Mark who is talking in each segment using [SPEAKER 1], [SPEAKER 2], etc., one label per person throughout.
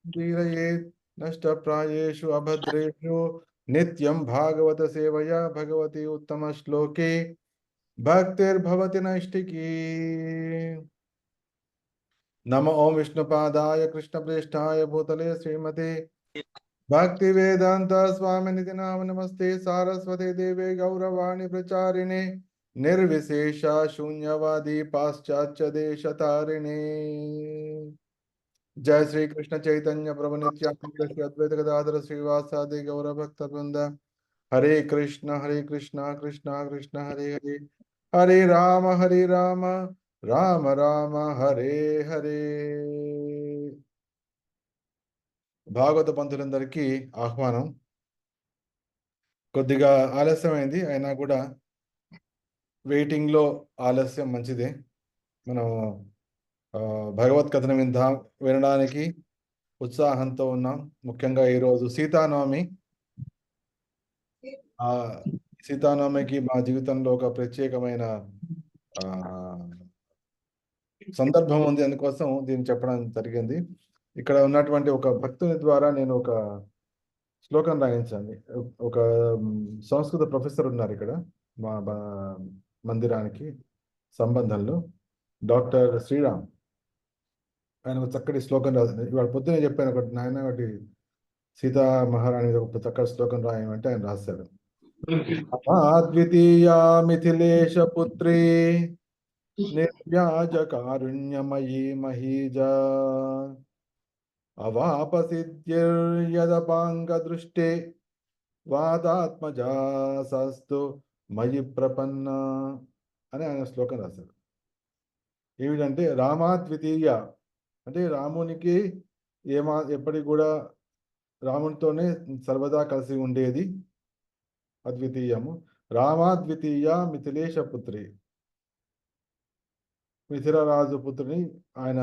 [SPEAKER 1] दीरयेत् नष्टप्रायेषु अभद्रेषु नित्यं भागवत सेवया भगवती उत्तम श्लोके भक्तिर्भवति नैष्टिकी। नमो ओं विष्णुपादाय कृष्णप्रेष्ठाय भूतले श्रीमते भक्ति वेदांत स्वामिनिधि नाम नमस्ते सारस्वती देवे गौरवाणी प्रचारिणे निर्विशेष शून्यवादी पाश्चात्य देशतारिणे। जय श्री कृष्ण चैतन्य प्रभु नित्यानंद श्री अद्वैत गदाधर श्रीवासादि गौर भक्त वृंद। हरे कृष्ण कृष्ण कृष्ण हरे हरे, हरे राम राम राम हरे हरे। భాగవత పంతులందరికీ ఆహ్వానం. కొద్దిగా ఆలస్యమైంది, అయినా కూడా వెయిటింగ్లో ఆలస్యం మంచిదే. మనం భగవత్ కథను వినడానికి ఉత్సాహంతో ఉన్నాం. ముఖ్యంగా ఈరోజు సీతానవమి. సీతానవమికి మా జీవితంలో ఒక ప్రత్యేకమైన సందర్భం ఉంది, అందుకోసం దీన్ని చెప్పడం జరిగింది. ఇక్కడ ఉన్నటువంటి ఒక భక్తుని ద్వారా నేను ఒక శ్లోకం రాయించాను. ఒక సంస్కృత ప్రొఫెసర్ ఉన్నారు ఇక్కడ మా మందిరానికి సంబంధంలో, డాక్టర్ శ్రీరామ్. ఆయన ఒక చక్కటి శ్లోకం రాసింది. ఇవాళ పొద్దునే చెప్పాను, ఒకటి నాయన ఒకటి సీతా మహారాణి ఒక చక్కటి శ్లోకం రాయమంటే ఆయన రాశారు. అద్వితీయా మిథిలేశ పుత్రి నిర్వ్యాజ కారుణ్యమయీ మహీజా అవాపసిద్ధిర్యదపాంగ దృష్టే వాదాత్మజాస్తు మయి ప్రపన్న అని ఆయన శ్లోకం రాశారు. ఏమిటంటే రామాద్వితీయ అంటే రామునికి ఎప్పటికి కూడా రామునితోనే సర్వదా కలిసి ఉండేది అద్వితీయము. రామాద్వితీయ మిథిలేశ పుత్రి, మిథిలరాజు పుత్రుని. ఆయన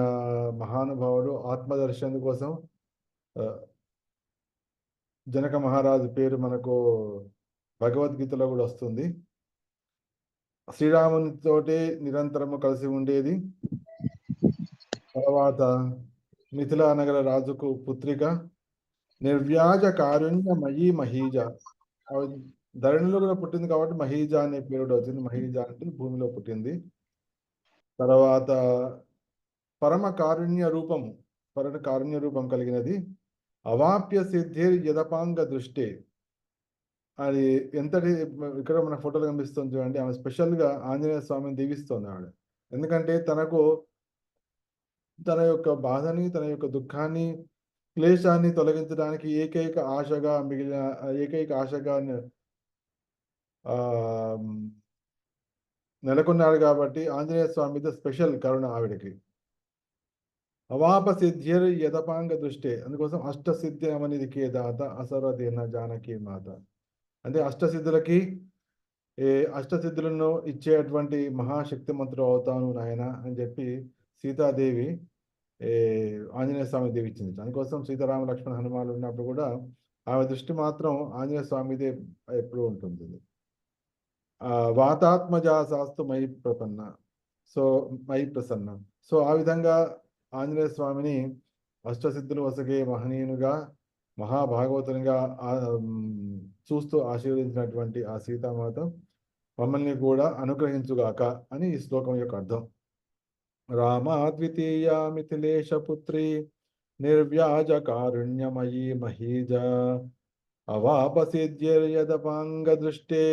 [SPEAKER 1] మహానుభావుడు. ఆత్మదర్శనం కోసం జనక మహారాజు పేరు మనకు భగవద్గీతలో కూడా వస్తుంది. శ్రీరామునితోటి నిరంతరము కలిసి ఉండేది. తర్వాత మిథిలా నగర రాజుకు పుత్రిక, నిర్వ్యాజ కారుణ్యమయీ మహీజ. ధరణిలో కూడా పుట్టింది కాబట్టి మహీజ అనే పేరు వచ్చింది. మహీజ అంటే భూమిలో పుట్టింది. తర్వాత పరమ కారుణ్య రూపం కలిగినది. అవాప్య సిద్ధిర్ యదపాంగ దృష్టి. అది ఎంతటి, ఇక్కడ మన ఫోటోలు కనిపిస్తుంది చూడండి. ఆమె స్పెషల్గా ఆంజనేయ స్వామిని దీవిస్తుంది ఆవిడ. ఎందుకంటే తన యొక్క బాధని, తన యొక్క దుఃఖాన్ని, క్లేశాన్ని తొలగించడానికి ఏకైక ఆశగా నెలకొన్నాడు. కాబట్టి ఆంజనేయ స్వామి మీద స్పెషల్ కరుణ ఆవిడకి. అవాప సిద్ధిర్ యదపాంగ దృష్టి, అందుకోసం అష్టసిద్ధి అమనిది కేదాత అసర్వదేన జానకి మాత. అంటే అష్టసిద్ధులను ఇచ్చేటువంటి మహాశక్తిమంతుడు అవుతాను నాయన అని చెప్పి సీతాదేవి ఆంజనేయ స్వామి దీవించింది. అందుకోసం సీతారామ లక్ష్మణ హనుమాలు ఉన్నప్పుడు కూడా ఆమె దృష్టి మాత్రం ఆంజనేయ స్వామిదే ఎప్పుడూ ఉంటుంది. వాతాత్మజా శాస్తు మయి ప్రసన్న. సో ఆ విధంగా ఆంజనేయ స్వామిని అష్టసిద్ధులు వసగే మహనీయునిగా, మహాభాగవతునిగా చూస్తూ ఆశీర్వదించినటువంటి ఆ సీతామాత మమ్మల్ని కూడా అనుగ్రహించుగాక అని ఈ శ్లోకం యొక్క అర్థం. రామాద్వితీయ మిథిలేశ పుత్రి నిర్వ్యాజ కారుణ్యమయీ మహీజ అవాపసిద్ధిర్యదపాంగ దృష్టే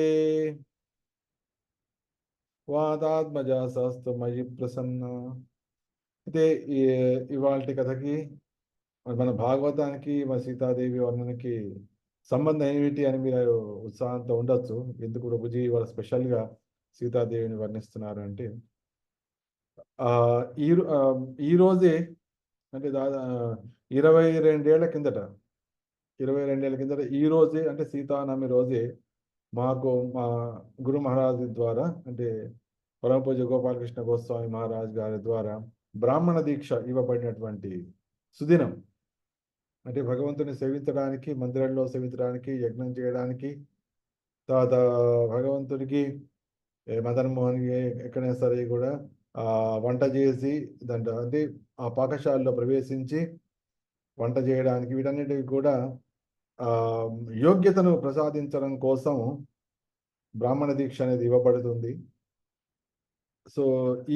[SPEAKER 1] వాదాత్మజాస్తు మయి ప్రసన్న. అయితే ఇవాళ కథకి, మన భాగవతానికి, మన సీతాదేవి వర్ణనకి సంబంధం ఏమిటి అని మీరు ఉత్సాహంతో ఉండొచ్చు. ఎందుకు ప్రభుజీ ఇవాళ స్పెషల్గా సీతాదేవిని వర్ణిస్తున్నారు అంటే, ఈ రోజే అంటే 22 ఏళ్ల కిందట ఈ రోజే, అంటే సీతానవమి రోజే మాకు మా గురు మహారాజు ద్వారా, అంటే పరమ పూజ్య గోపాలకృష్ణ గోస్వామి మహారాజ్ గారి ద్వారా బ్రాహ్మణ దీక్ష ఇవ్వబడినటువంటి సుదినం. అంటే భగవంతుని సేవించడానికి, మందిరంలో సేవించడానికి, యజ్ఞం చేయడానికి, తర్వాత భగవంతుడికి మదన్ మోహన్కి ఎక్కడైనా సరే కూడా వంట చేసి అంటే ఆ పాకశాలలో ప్రవేశించి వంట చేయడానికి వీటన్నిటికి కూడా యోగ్యతను ప్రసాదించడం కోసం బ్రాహ్మణ దీక్ష అనేది ఇవ్వబడుతుంది. సో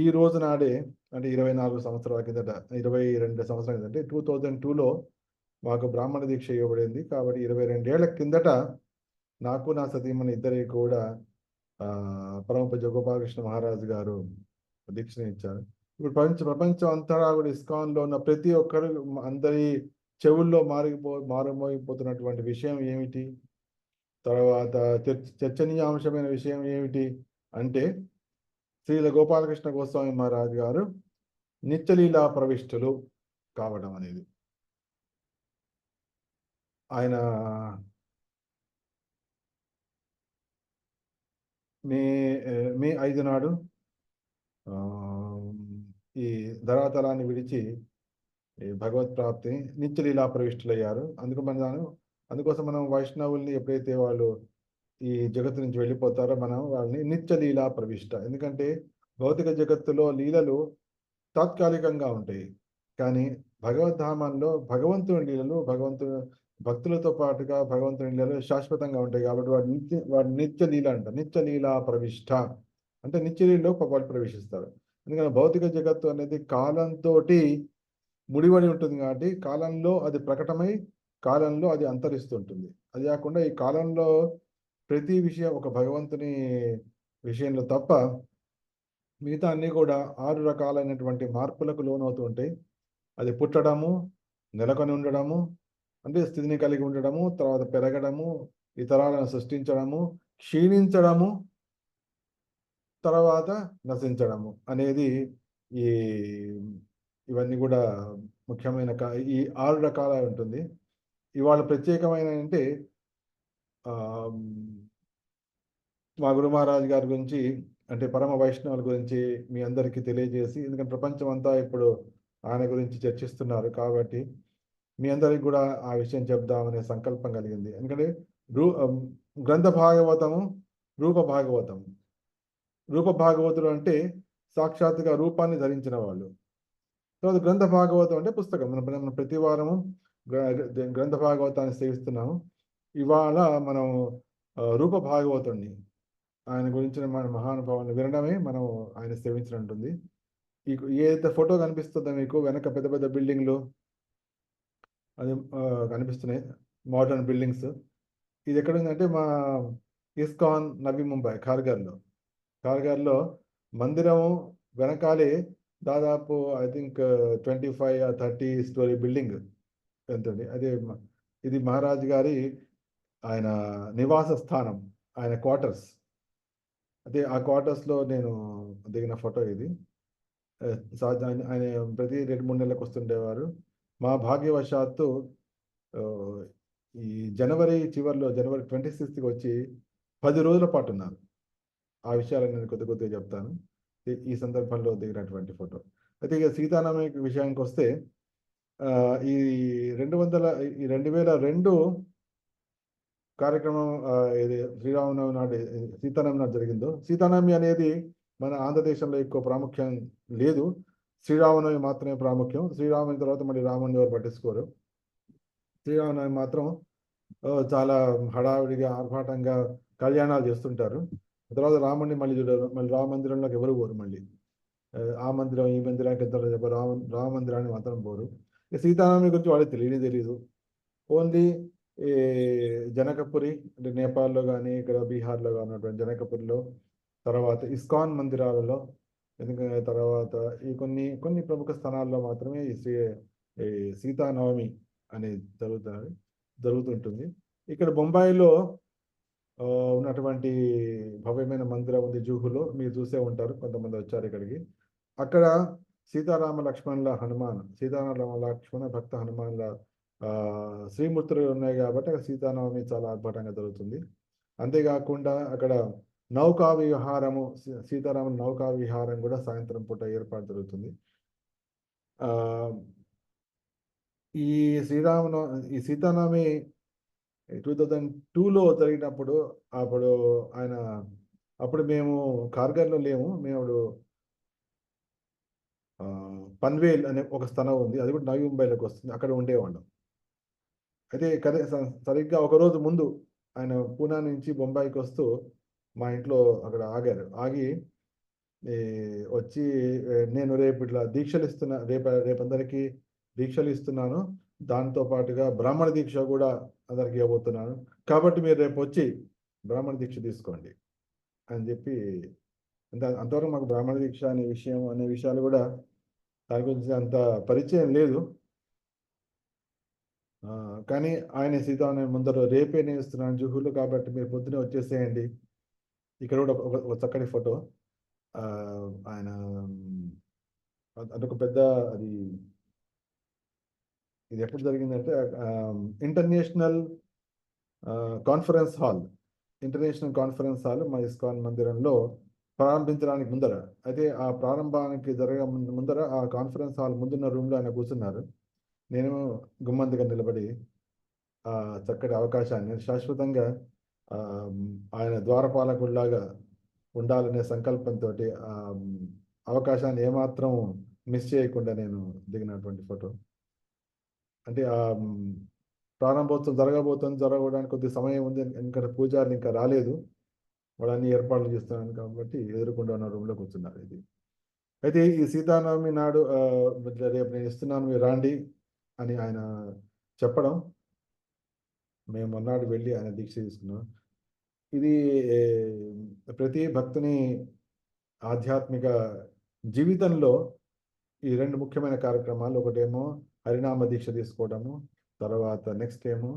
[SPEAKER 1] ఈ రోజు నాడే అంటే 24 సంవత్సరాల కిందట, 22 సంవత్సరాల కిందట 2002లో మాకు బ్రాహ్మణ దీక్ష ఇవ్వబడింది. కాబట్టి 22 ఏళ్ల కిందట నాకు నా సతీమణి ఇద్దరికి కూడా పరమపూజ్య గోపాలకృష్ణ మహారాజు గారు దీక్షను ఇచ్చారు. ఇప్పుడు ప్రపంచం అంతా కూడా ఇస్కాన్లో ఉన్న ప్రతి ఒక్కరు అందరి చెవుల్లో మారుమోగిపోతున్నటువంటి విషయం ఏమిటి, తర్వాత చర్చనీయాంశమైన విషయం ఏమిటి అంటే శ్రీల గోపాలకృష్ణ గోస్వామి మహారాజు గారు నిత్యలీలా ప్రవిష్టులు కావడం అనేది. ఆయన మే 5 నాడు ఈ ధరాతలాన్ని విడిచి భగవత్ ప్రాప్తి నిత్యలీలా ప్రవిష్టులయ్యారు. అందుకోసం మనం వైష్ణవుల్ని ఎప్పుడైతే వాళ్ళు ఈ జగత్తు నుంచి వెళ్ళిపోతారో మనం వాళ్ళని నిత్యలీలా ప్రవిష్ట. ఎందుకంటే భౌతిక జగత్తులో లీలలు తాత్కాలికంగా ఉంటాయి, కానీ భగవద్ధామంలో భగవంతుని లీలలు భక్తులతో పాటుగా భగవంతుని లీలలు శాశ్వతంగా ఉంటాయి. కాబట్టి వాడు నిత్య లీల అంట. నిత్యలీలా ప్రవిష్ట అంటే నిత్యలీలలో వాళ్ళు ప్రవేశిస్తారు. ఎందుకంటే భౌతిక జగత్తు అనేది కాలంతో ముడిపడి ఉంటుంది కాబట్టి కాలంలో అది ప్రకటమై కాలంలో అది అంతరిస్తుంటుంది. అది కాకుండా ఈ కాలంలో ప్రతి విషయం ఒక భగవంతుని విషయంలో తప్ప మిగతా అన్నీ కూడా 6 రకాలైనటువంటి మార్పులకు లోనవుతూ ఉంటాయి. అది పుట్టడము, నెలకొని ఉండడము, అంటే స్థితిని కలిగి ఉండడము, తర్వాత పెరగడము, ఇతరాలను సృష్టించడము, క్షీణించడము, తర్వాత నశించడము అనేది ఇవన్నీ కూడా ముఖ్యమైన ఈ 6 రకాల ఉంటుంది. ఇవాళ ప్రత్యేకమైన అంటే మా గురు మహారాజ్ గారి గురించి అంటే పరమ వైష్ణవుల గురించి మీ అందరికీ తెలియజేసి, ఎందుకంటే ప్రపంచం అంతా ఇప్పుడు ఆయన గురించి చర్చిస్తున్నారు కాబట్టి మీ అందరికి కూడా ఆ విషయం చెప్దామనే సంకల్పం కలిగింది. ఎందుకంటే గ్రంథ భాగవతము, రూప భాగవతము. రూప భాగవతులు అంటే సాక్షాత్తుగా రూపాన్ని ధరించిన వాళ్ళు. తర్వాత గ్రంథ భాగవతం అంటే పుస్తకం. మనం ప్రతి వారము గ్రంథ భాగవతాన్ని సేవిస్తున్నాము. ఇవాళ మనం రూప భాగవతుణ్ణి, ఆయన గురించిన మన మహానుభావాన్ని వినడమే మనం ఆయన సేవించినట్టుంది. ఏదైతే ఫోటో కనిపిస్తుందో మీకు వెనక పెద్ద పెద్ద బిల్డింగ్లు అది కనిపిస్తున్నాయి, మోడర్న్ బిల్డింగ్స్. ఇది ఎక్కడ ఉందంటే మా ఇస్కాన్ నవీ ముంబై ఖార్ఘర్లో మందిరము వెనకాలే దాదాపు I think 25 or 30 story building ఎంతండి. అదే ఇది మహారాజ్ గారి ఆయన నివాస స్థానం, ఆయన క్వార్టర్స్. అదే ఆ క్వార్టర్స్లో నేను దిగిన ఫోటో ఇది. ఆయన ప్రతి 2-3 నెలలకు వస్తుండేవారు. మా భాగ్యవశాత్తు ఈ జనవరి 26కి వచ్చి 10 రోజుల పాటు ఉన్నారు. ఆ విషయాలు నేను కొద్దిగా చెప్తాను ఈ సందర్భంలో దిగినటువంటి ఫోటో. అయితే ఇక సీతారామ విషయానికి వస్తే ఈ 2002 కార్యక్రమం ఇది శ్రీరామనవమి నాడు సీతారామి నాడు జరిగిందో. సీతారామి అనేది మన ఆంధ్రదేశంలో ఎక్కువ ప్రాముఖ్యం లేదు, శ్రీరామనవమి మాత్రమే ప్రాముఖ్యం. శ్రీరాముని తర్వాత మళ్ళీ రాముని ఎవరు పట్టించుకోరు. శ్రీరామనవమి మాత్రం చాలా హడావిడిగా ఆర్భాటంగా కళ్యాణాలు చేస్తుంటారు. తర్వాత రాముడిని మళ్ళీ చూడరు, మళ్ళీ రామ మందిరంలోకి ఎవరు పోరు. మళ్ళీ ఆ మందిరం ఈ మందిరానికి రామ మందిరాన్ని మాత్రం పోరు. సీతారామి గురించి వాళ్ళకి తెలియదు. ఓన్లీ ఈ జనకపురి అంటే నేపాల్లో కానీ ఇక్కడ బీహార్లో కానీ ఉన్నటువంటి జనకపురిలో, తర్వాత ఇస్కాన్ మందిరాలలో, ఎందుకంటే తర్వాత ఈ కొన్ని ప్రముఖ స్థానాల్లో మాత్రమే ఈ సీతానవమి అనేది జరుగుతుంటుంది. ఇక్కడ బొంబాయిలో ఉన్నటువంటి భవ్యమైన మందిరం ఉంది జూహులో, మీరు చూసే ఉంటారు, కొంతమంది వచ్చారు ఇక్కడికి. అక్కడ సీతారామ లక్ష్మణుల భక్త హనుమాన్ల శ్రీమూర్తులు ఉన్నాయి కాబట్టి అక్కడ సీతానవమి చాలా ఆర్భాటంగా జరుగుతుంది. అంతేకాకుండా అక్కడ నౌకా విహారము, సీతారాముల నౌకా విహారం కూడా సాయంత్రం పూట ఏర్పాటు జరుగుతుంది. ఈ సీతానవమి 2002లో జరిగినప్పుడు అప్పుడు మేము ఖార్ఘర్లో లేము, మేము పన్వేల్ అనే ఒక స్థలం ఉంది, అది కూడా నవీ ముంబైలోకి వస్తుంది, అక్కడ ఉండేవాళ్ళం. అయితే సరిగ్గా ఒకరోజు ముందు ఆయన పూనా నుంచి బొంబాయికి వస్తూ మా ఇంట్లో అక్కడ ఆగారు. ఆగి ఈ వచ్చి నేను రేపు ఇట్లా దీక్షలు ఇస్తున్నా, రేపందరికీ దీక్షలు ఇస్తున్నాను, దాంతో పాటుగా బ్రాహ్మణ దీక్ష కూడా అందరికి ఇవ్వబోతున్నాను, కాబట్టి మీరు రేపు వచ్చి బ్రాహ్మణ దీక్ష తీసుకోండి అని చెప్పి. అంతవరకు మాకు బ్రాహ్మణ దీక్ష అనే విషయాలు కూడా దాని గురించి అంత పరిచయం లేదు. కానీ ఆయన సీతారామయ్య ముందర రేపే నేను ఇస్తున్నాను జుహులు, కాబట్టి మీరు పొద్దునే వచ్చేసేయండి. ఇక్కడ కూడా ఒక చక్కటి ఫోటో. ఆయన అదొక పెద్ద, అది ఇది ఎప్పుడు జరిగిందంటే ఇంటర్నేషనల్ కాన్ఫరెన్స్ హాల్, మా ఇస్కాన్ మందిరంలో ప్రారంభించడానికి ముందర. అయితే ఆ ప్రారంభానికి ముందర ఆ కాన్ఫరెన్స్ హాల్ ముందున్న రూమ్లో ఆయన కూర్చున్నారు. నేను గుమ్మందిగా నిలబడి ఆ చక్కటి అవకాశాన్ని శాశ్వతంగా ఆయన ద్వారపాలకుడిలాగా ఉండాలనే సంకల్పంతో అవకాశాన్ని ఏమాత్రం మిస్ చేయకుండా నేను దిగినటువంటి ఫోటో. అంటే ప్రారంభోత్సవం జరగడానికి కొద్ది సమయం ఉంది, ఎందుకంటే పూజారులు ఇంకా రాలేదు, వాళ్ళని ఏర్పాట్లు చేస్తున్నాను కాబట్టి ఎదురుకుండా ఉన్న రూమ్లో కూర్చున్నారు. ఇది అయితే ఈ సీతానవమి నాడు రేపు నేను ఇస్తున్నాను, మీరు రాండి అని ఆయన చెప్పడం, మేము మొన్నాడు వెళ్ళి ఆయన దీక్ష తీసుకున్నాం. ఇది ప్రతి భక్తుని ఆధ్యాత్మిక జీవితంలో ఈ రెండు ముఖ్యమైన కార్యక్రమాలు. ఒకటేమో హరినామ దీక్ష తీసుకోవడము, తర్వాత నెక్స్ట్ ఏమో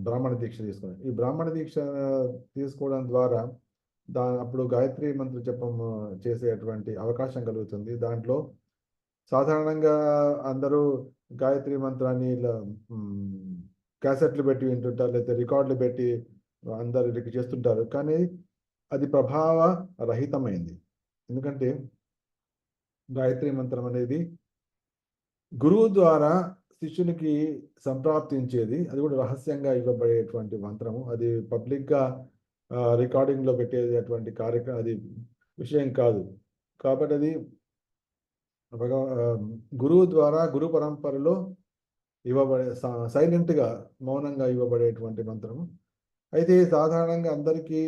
[SPEAKER 1] బ్రాహ్మణ దీక్ష తీసుకోవడం. ఈ బ్రాహ్మణ దీక్ష తీసుకోవడం ద్వారా అప్పుడు గాయత్రి మంత్ర జపం చేసేటువంటి అవకాశం కలుగుతుంది. దాంట్లో సాధారణంగా అందరూ గాయత్రి మంత్రాన్ని ఇలా క్యాసెట్లు పెట్టి వింటుంటారు, లేకపోతే రికార్డులు పెట్టి అందరికి చేస్తుంటారు, కానీ అది ప్రభావ రహితమైంది. ఎందుకంటే గాయత్రి మంత్రం అనేది గురువు ద్వారా శిష్యునికి సంప్రాప్తించేది, అది కూడా రహస్యంగా ఇవ్వబడేటువంటి మంత్రము. అది పబ్లిక్గా రికార్డింగ్లో పెట్టేది అటువంటి కార్యక్రమం, అది విషయం కాదు. కాబట్టి అది గురువు ద్వారా, గురు పరంపరలో ఇవ్వబడే సైలెంట్గా, మౌనంగా ఇవ్వబడేటువంటి మంత్రము. అయితే సాధారణంగా అందరికీ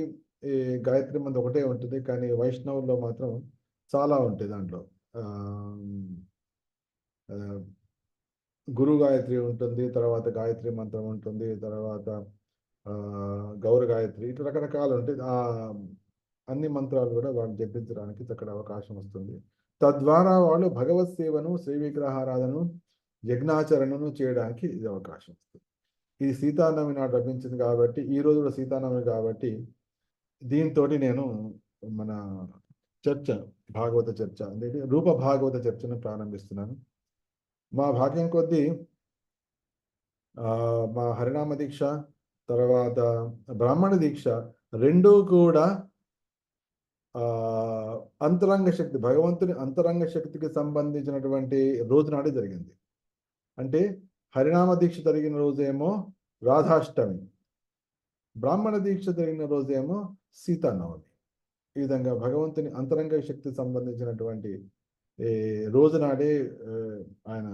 [SPEAKER 1] ఈ గాయత్రి మంత్రం ఒకటే ఉంటుంది, కానీ వైష్ణవుల్లో మాత్రం చాలా ఉంటాయి. దాంట్లో గురు గాయత్రి ఉంటుంది, తర్వాత గాయత్రి మంత్రం ఉంటుంది, తర్వాత గౌర గాయత్రి, ఇట్లా రకరకాలు ఉంటాయి. అన్ని మంత్రాలు కూడా వాళ్ళు జపించడానికి చక్కటి అవకాశం వస్తుంది. తద్వారా వాళ్ళు భగవత్ సేవను, శ్రీ విగ్రహారాధను, యజ్ఞాచరణను చేయడానికి ఇది అవకాశం వస్తుంది. ఇది సీతానవమి నాడు లభించింది కాబట్టి, ఈ రోజు కూడా సీతానవమి కాబట్టి, దీంతో నేను మన చర్చ, భాగవత చర్చ అంటే రూప భాగవత చర్చను ప్రారంభిస్తున్నాను. మా భాగ్యం కొద్దీ మా హరినామ దీక్ష, తర్వాత బ్రాహ్మణ దీక్ష రెండూ కూడా అంతరంగ శక్తి, భగవంతుని అంతరంగ శక్తికి సంబంధించినటువంటి రోజు నాడే జరిగింది. అంటే హరినామ దీక్ష జరిగిన రోజేమో రాధాష్టమి, బ్రాహ్మణ దీక్ష జరిగిన రోజేమో సీతానవమి. ఈ విధంగా భగవంతుని అంతరంగ శక్తికి సంబంధించినటువంటి రోజు నాడే ఆయన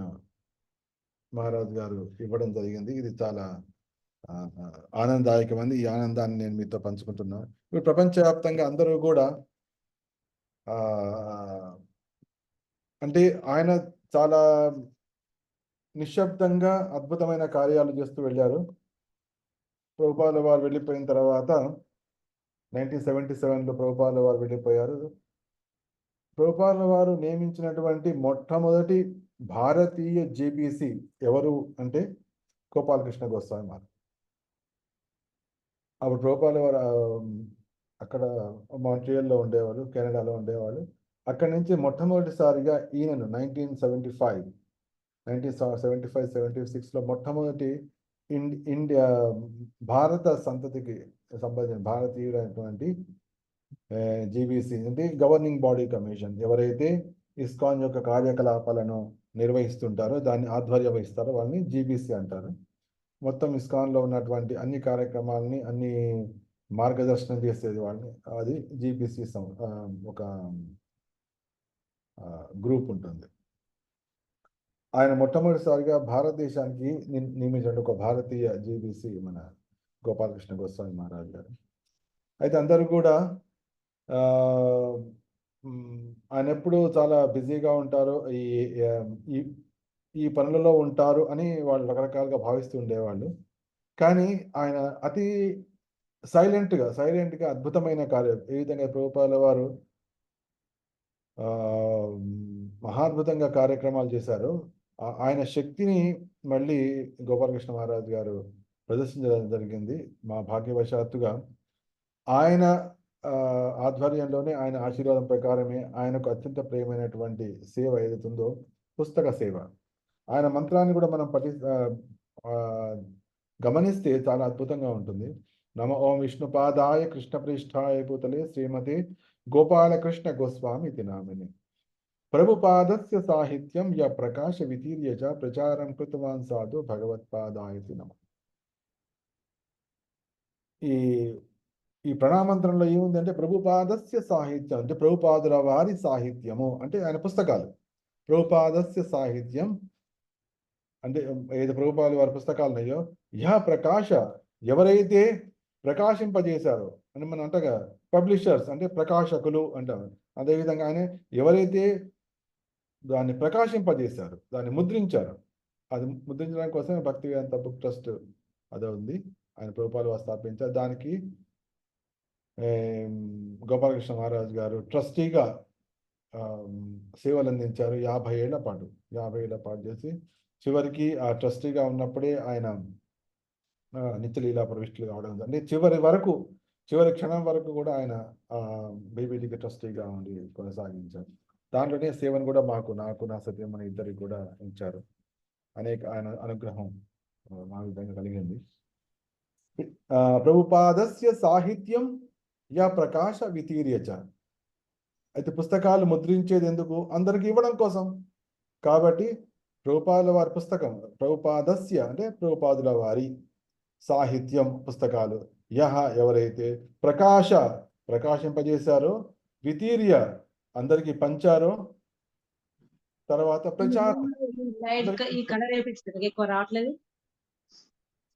[SPEAKER 1] మహారాజు గారు ఇవ్వడం జరిగింది. ఇది చాలా ఆనందదాయకమైంది. ఈ ఆనందాన్ని నేను మీతో పంచుకుంటున్నాను. ఇప్పుడు ప్రపంచవ్యాప్తంగా అందరూ కూడా అంటే ఆయన చాలా నిశ్శబ్దంగా అద్భుతమైన కార్యాలు చేస్తూ వెళ్ళారు. ప్రభుపాదుల వారు వెళ్ళిపోయిన తర్వాత 1977లో ప్రభుపాదుల వారు వెళ్ళిపోయారు. ప్రభుపాదుల వారు నియమించినటువంటి మొట్టమొదటి భారతీయ జేబీసీ ఎవరు అంటే గోపాలకృష్ణ గోస్వామి వారు. అప్పుడు ప్రభుపాదుల వారు అక్కడ మాంట్రియల్లో ఉండేవాళ్ళు, కెనడాలో ఉండేవాళ్ళు. అక్కడి నుంచి మొట్టమొదటిసారిగా ఈయనను 1975-76లో మొట్టమొదటి ఇండియా భారత సంతతికి సంబంధించిన భారతీయుడైనటువంటి జీబీసీ అంటే గవర్నింగ్ బాడీ కమిషన్, ఎవరైతే ఇస్కాన్ యొక్క కార్యకలాపాలను నిర్వహిస్తుంటారో, దాన్ని ఆధ్వర్యం వహిస్తారో వాళ్ళని జీబీసీ అంటారు. మొత్తం ఇస్కాన్లో ఉన్నటువంటి అన్ని కార్యక్రమాలని, అన్ని మార్గదర్శనం చేసేది వాళ్ళని, అది జీబీసీ ఒక గ్రూప్ ఉంటుంది. ఆయన మొట్టమొదటిసారిగా భారతదేశానికి నియమించిన ఒక భారతీయ జీబీసీ మన గోపాలకృష్ణ గోస్వామి మహారాజ్ గారు. అయితే అందరూ కూడా ఆయన ఎప్పుడు చాలా బిజీగా ఉంటారు, ఈ ఈ పనులలో ఉంటారు అని వాళ్ళు రకరకాలుగా భావిస్తూ ఉండేవాళ్ళు. కానీ ఆయన అతి సైలెంట్గా అద్భుతమైన కార్యం, ఏ విధంగా ప్రభుపాల వారు మహాద్భుతంగా కార్యక్రమాలు చేశారు. ఆయన శక్తిని మళ్ళీ గోపాలకృష్ణ మహారాజ్ గారు ప్రదర్శించడం జరిగింది. మా భాగ్యవశాత్తుగా ఆయన ఆధ్వర్యంలోనే, ఆయన ఆశీర్వాదం ప్రకారమే ఆయనకు అత్యంత ప్రియమైనటువంటి సేవ ఏదైతుందో పుస్తక సేవ, ఆయన మంత్రాన్ని కూడా మనం గమనిస్తే చాలా అద్భుతంగా ఉంటుంది. నమ ఓం విష్ణుపాదాయ కృష్ణప్రేష్ఠాయ భూతలే శ్రీమతి గోపాలకృష్ణ గోస్వామి ఇది నామిని. ప్రభుపాదస్య సాహిత్యం య ప్రకాశ వితీర్య చ ప్రచారం కృతవాన్ సాధు భగవత్పాదాయతి నమ. ఈ ప్రణామంత్రంలో ఏముందంటే ప్రభుపాదస్య సాహిత్యం అంటే ప్రభుపాదుల వారి సాహిత్యము అంటే ఆయన పుస్తకాలు. ప్రభుపాదస్య సాహిత్యం అంటే ఏదో ప్రభుపాదుల వారి పుస్తకాలు ఉన్నాయో, యహ ప్రకాశ ఎవరైతే ప్రకాశింపజేశారో అని మనం అంటగా, పబ్లిషర్స్ అంటే ప్రకాశకులు అంటారు. అదేవిధంగా ఆయన ఎవరైతే దాన్ని ప్రకాశింపజేశారు, దాన్ని ముద్రించారు, అది ముద్రించడానికి కోసమే భక్తివేదాంత బుక్ ట్రస్ట్ అదే ఉంది, ఆయన ప్రభుపాదుల వారు స్థాపించారు. దానికి గోపాలకృష్ణ మహారాజ్ గారు ట్రస్టీగా సేవలు అందించారు 50 ఏళ్ల పాటు చేసి, చివరికి ఆ ట్రస్టీగా ఉన్నప్పుడే ఆయన నిత్యలీలా ప్రవిష్టులు కావడం, అంటే చివరి క్షణం వరకు కూడా ఆయన బీబీటీకి ట్రస్టీగా ఉండి కొనసాగించారు. దాంట్లోనే సేవను కూడా నాకు నా సత్యమని ఇద్దరికి కూడా ఇచ్చారు. ఆయన అనుగ్రహం మా విధంగా కలిగింది. ప్రభుపాదస్య సాహిత్యం యా ప్రకాశ వితీర్యచ. అయితే పుస్తకాలు ముద్రించేది ఎందుకు? అందరికి ఇవ్వడం కోసం. కాబట్టి ప్రభుపాదుల వారి పుస్తకం, ప్రభుపాదస్య అంటే ప్రభుపాదుల వారి సాహిత్యం పుస్తకాలు, యహ ఎవరైతే ప్రకాశింపజేశారో, వితీర్య అందరికి పంచారో, తర్వాత ప్రచారం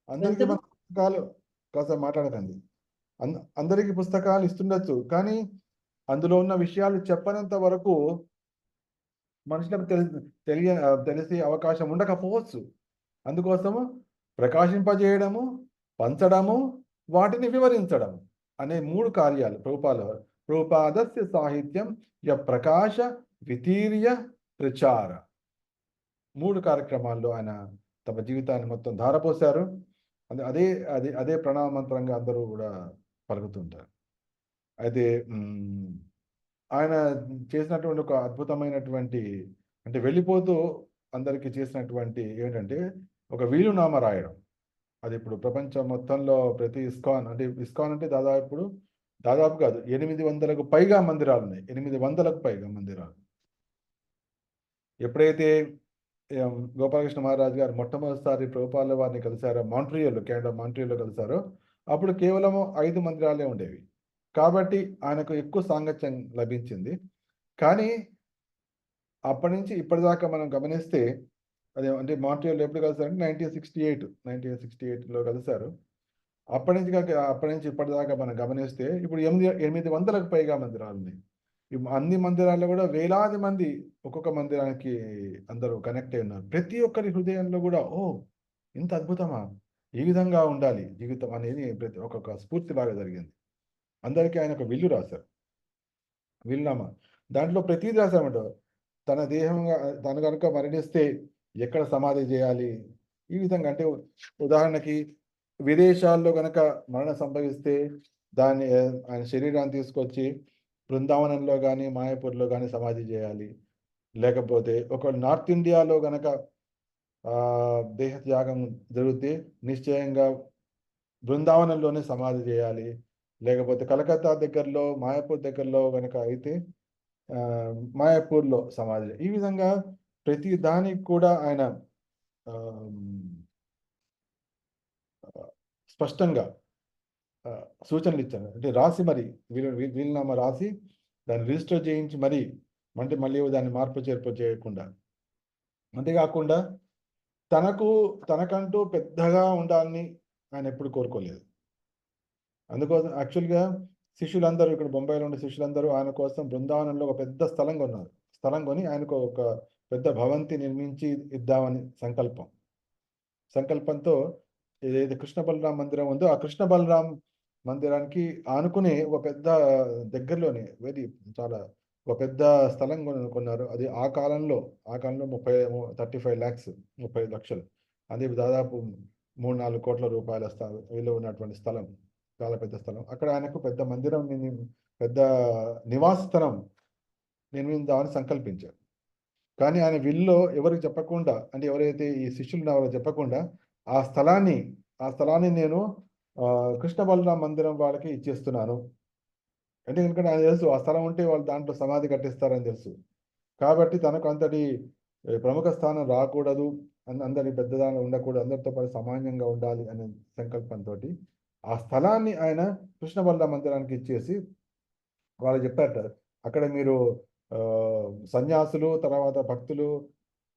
[SPEAKER 1] అందరికి మన పుస్తకాలు కాస్త మాట్లాడకండి. అందరికి పుస్తకాలు ఇస్తుండొచ్చు, కానీ అందులో ఉన్న విషయాలు చెప్పనంత వరకు మనుషులకు తెలిసే అవకాశం ఉండకపోవచ్చు. అందుకోసము ప్రకాశింపజేయడము, పంచడము, వాటిని వివరించడం అనే 3 కార్యాలు ప్రభుపాదస్య సాహిత్యం య ప్రకాశ వితీర్య ప్రచార 3 కార్యక్రమాల్లో ఆయన తమ జీవితాన్ని మొత్తం ధారపోశారు. అదే ప్రణామంత్రంగా అందరూ కూడా పలుకుతుంటారు. అయితే ఆయన చేసినటువంటి ఒక అద్భుతమైనటువంటి, అంటే వెళ్ళిపోతూ అందరికీ చేసినటువంటి ఏంటంటే ఒక వీలునామా రాయడం. అది ఇప్పుడు ప్రపంచం మొత్తంలో ప్రతి ఇస్కాన్ అంటే దాదాపు కాదు 800కు పైగా మందిరాలు ఉన్నాయి. 800కు పైగా మందిరాలు. ఎప్పుడైతే గోపాలకృష్ణ మహారాజ్ గారు మొట్టమొదటిసారి ప్రభుపాదుల వారిని కలిశారో కెనడా మాంట్రియల్లో కలిశారో, అప్పుడు కేవలం 5 మందిరాలే ఉండేవి. కాబట్టి ఆయనకు ఎక్కువ సాంగత్యం లభించింది. కానీ అప్పటి నుంచి ఇప్పటిదాకా మనం గమనిస్తే, అదే అంటే మాంట్రియల్ ఎప్పుడు కలిసారంటే 1968లో కలిశారు. అప్పటి నుంచి ఇప్పటిదాకా మనం గమనిస్తే ఇప్పుడు 800కు పైగా మందిరాలు ఉన్నాయి. అన్ని మందిరాల్లో కూడా వేలాది మంది ఒక్కొక్క మందిరానికి అందరూ కనెక్ట్ అయి ఉన్నారు. ప్రతి ఒక్కరి హృదయంలో కూడా ఇంత అద్భుతమా, ఈ విధంగా ఉండాలి జీవితం అనేది ఒక్కొక్క స్ఫూర్తిలాగా జరిగింది. అందరికీ ఆయన ఒక విల్లు రాశారు, వీలునామా. దాంట్లో ప్రతిదీ రాశారన్నమాట. తన దేహంగా తను కనుక మరణిస్తే ఎక్కడ సమాధి చేయాలి, ఈ విధంగా. అంటే ఉదాహరణకి విదేశాల్లో కనుక మరణం సంభవిస్తే దాన్ని ఆయన శరీరాన్ని తీసుకొచ్చి బృందావనంలో కానీ మాయాపూర్లో కానీ సమాధి చేయాలి. లేకపోతే ఒకవేళ నార్త్ ఇండియాలో కనుక దేహత్యాగం జరిగితే నిశ్చయంగా బృందావనంలోనే సమాధి చేయాలి. లేకపోతే కలకత్తా దగ్గరలో మాయాపూర్ దగ్గరలో కనుక అయితే మాయాపూర్లో సమాధి. ఈ విధంగా ప్రతి దానికి కూడా ఆయన స్పష్టంగా సూచనలు ఇచ్చారు. అంటే రాసి మరి వీలునామా రాసి దాన్ని రిజిస్టర్ చేయించి మరి అంటే మళ్ళీ దాన్ని మార్పు చేర్పు చేయకుండా. అంతేకాకుండా తనకంటూ పెద్దగా ఉండాలని ఆయన ఎప్పుడు కోరుకోలేదు. అందుకోసం యాక్చువల్గా శిష్యులందరూ ఇక్కడ బొంబాయిలో ఉండే శిష్యులందరూ ఆయన కోసం బృందావనంలో ఒక పెద్ద స్థలం కొన్నారు. స్థలం కొని ఆయనకు ఒక పెద్ద భవంతి నిర్మించి ఇద్దామని సంకల్పంతో ఏదైతే కృష్ణ బలరాం మందిరం ఉందో ఆ కృష్ణ బలరాం మందిరానికి ఆనుకుని ఒక పెద్ద దగ్గరలోనే చాలా ఒక పెద్ద స్థలం కొన్నారు. అది ఆ కాలంలో 35 lakhs 30 లక్షలు, అది దాదాపు 3-4 కోట్ల రూపాయల విలువ ఉన్నటువంటి స్థలం, చాలా పెద్ద స్థలం. అక్కడ ఆయనకు పెద్ద మందిరం, పెద్ద నివాస స్థలం నిర్మిందామని సంకల్పించారు. కానీ ఆయన విల్లో ఎవరికి చెప్పకుండా, అంటే ఎవరైతే ఈ శిష్యులు ఉన్నారో చెప్పకుండా ఆ స్థలాన్ని నేను కృష్ణ బలరాం మందిరం వాళ్ళకి ఇచ్చేస్తున్నాను. అంటే ఎందుకంటే ఆయన తెలుసు ఆ స్థలం ఉంటే వాళ్ళు దాంట్లో సమాధి కట్టిస్తారని తెలుసు. కాబట్టి తనకు అంతటి ప్రముఖ స్థానం రాకూడదు, అందరి పెద్దదానం ఉండకూడదు, అందరితో పాటు సమానంగా ఉండాలి అనే సంకల్పంతో ఆ స్థలాన్ని ఆయన కృష్ణ బలరాం మందిరానికి ఇచ్చేసి వాళ్ళు చెప్పారట, అక్కడ మీరు సన్యాసులు తర్వాత భక్తులు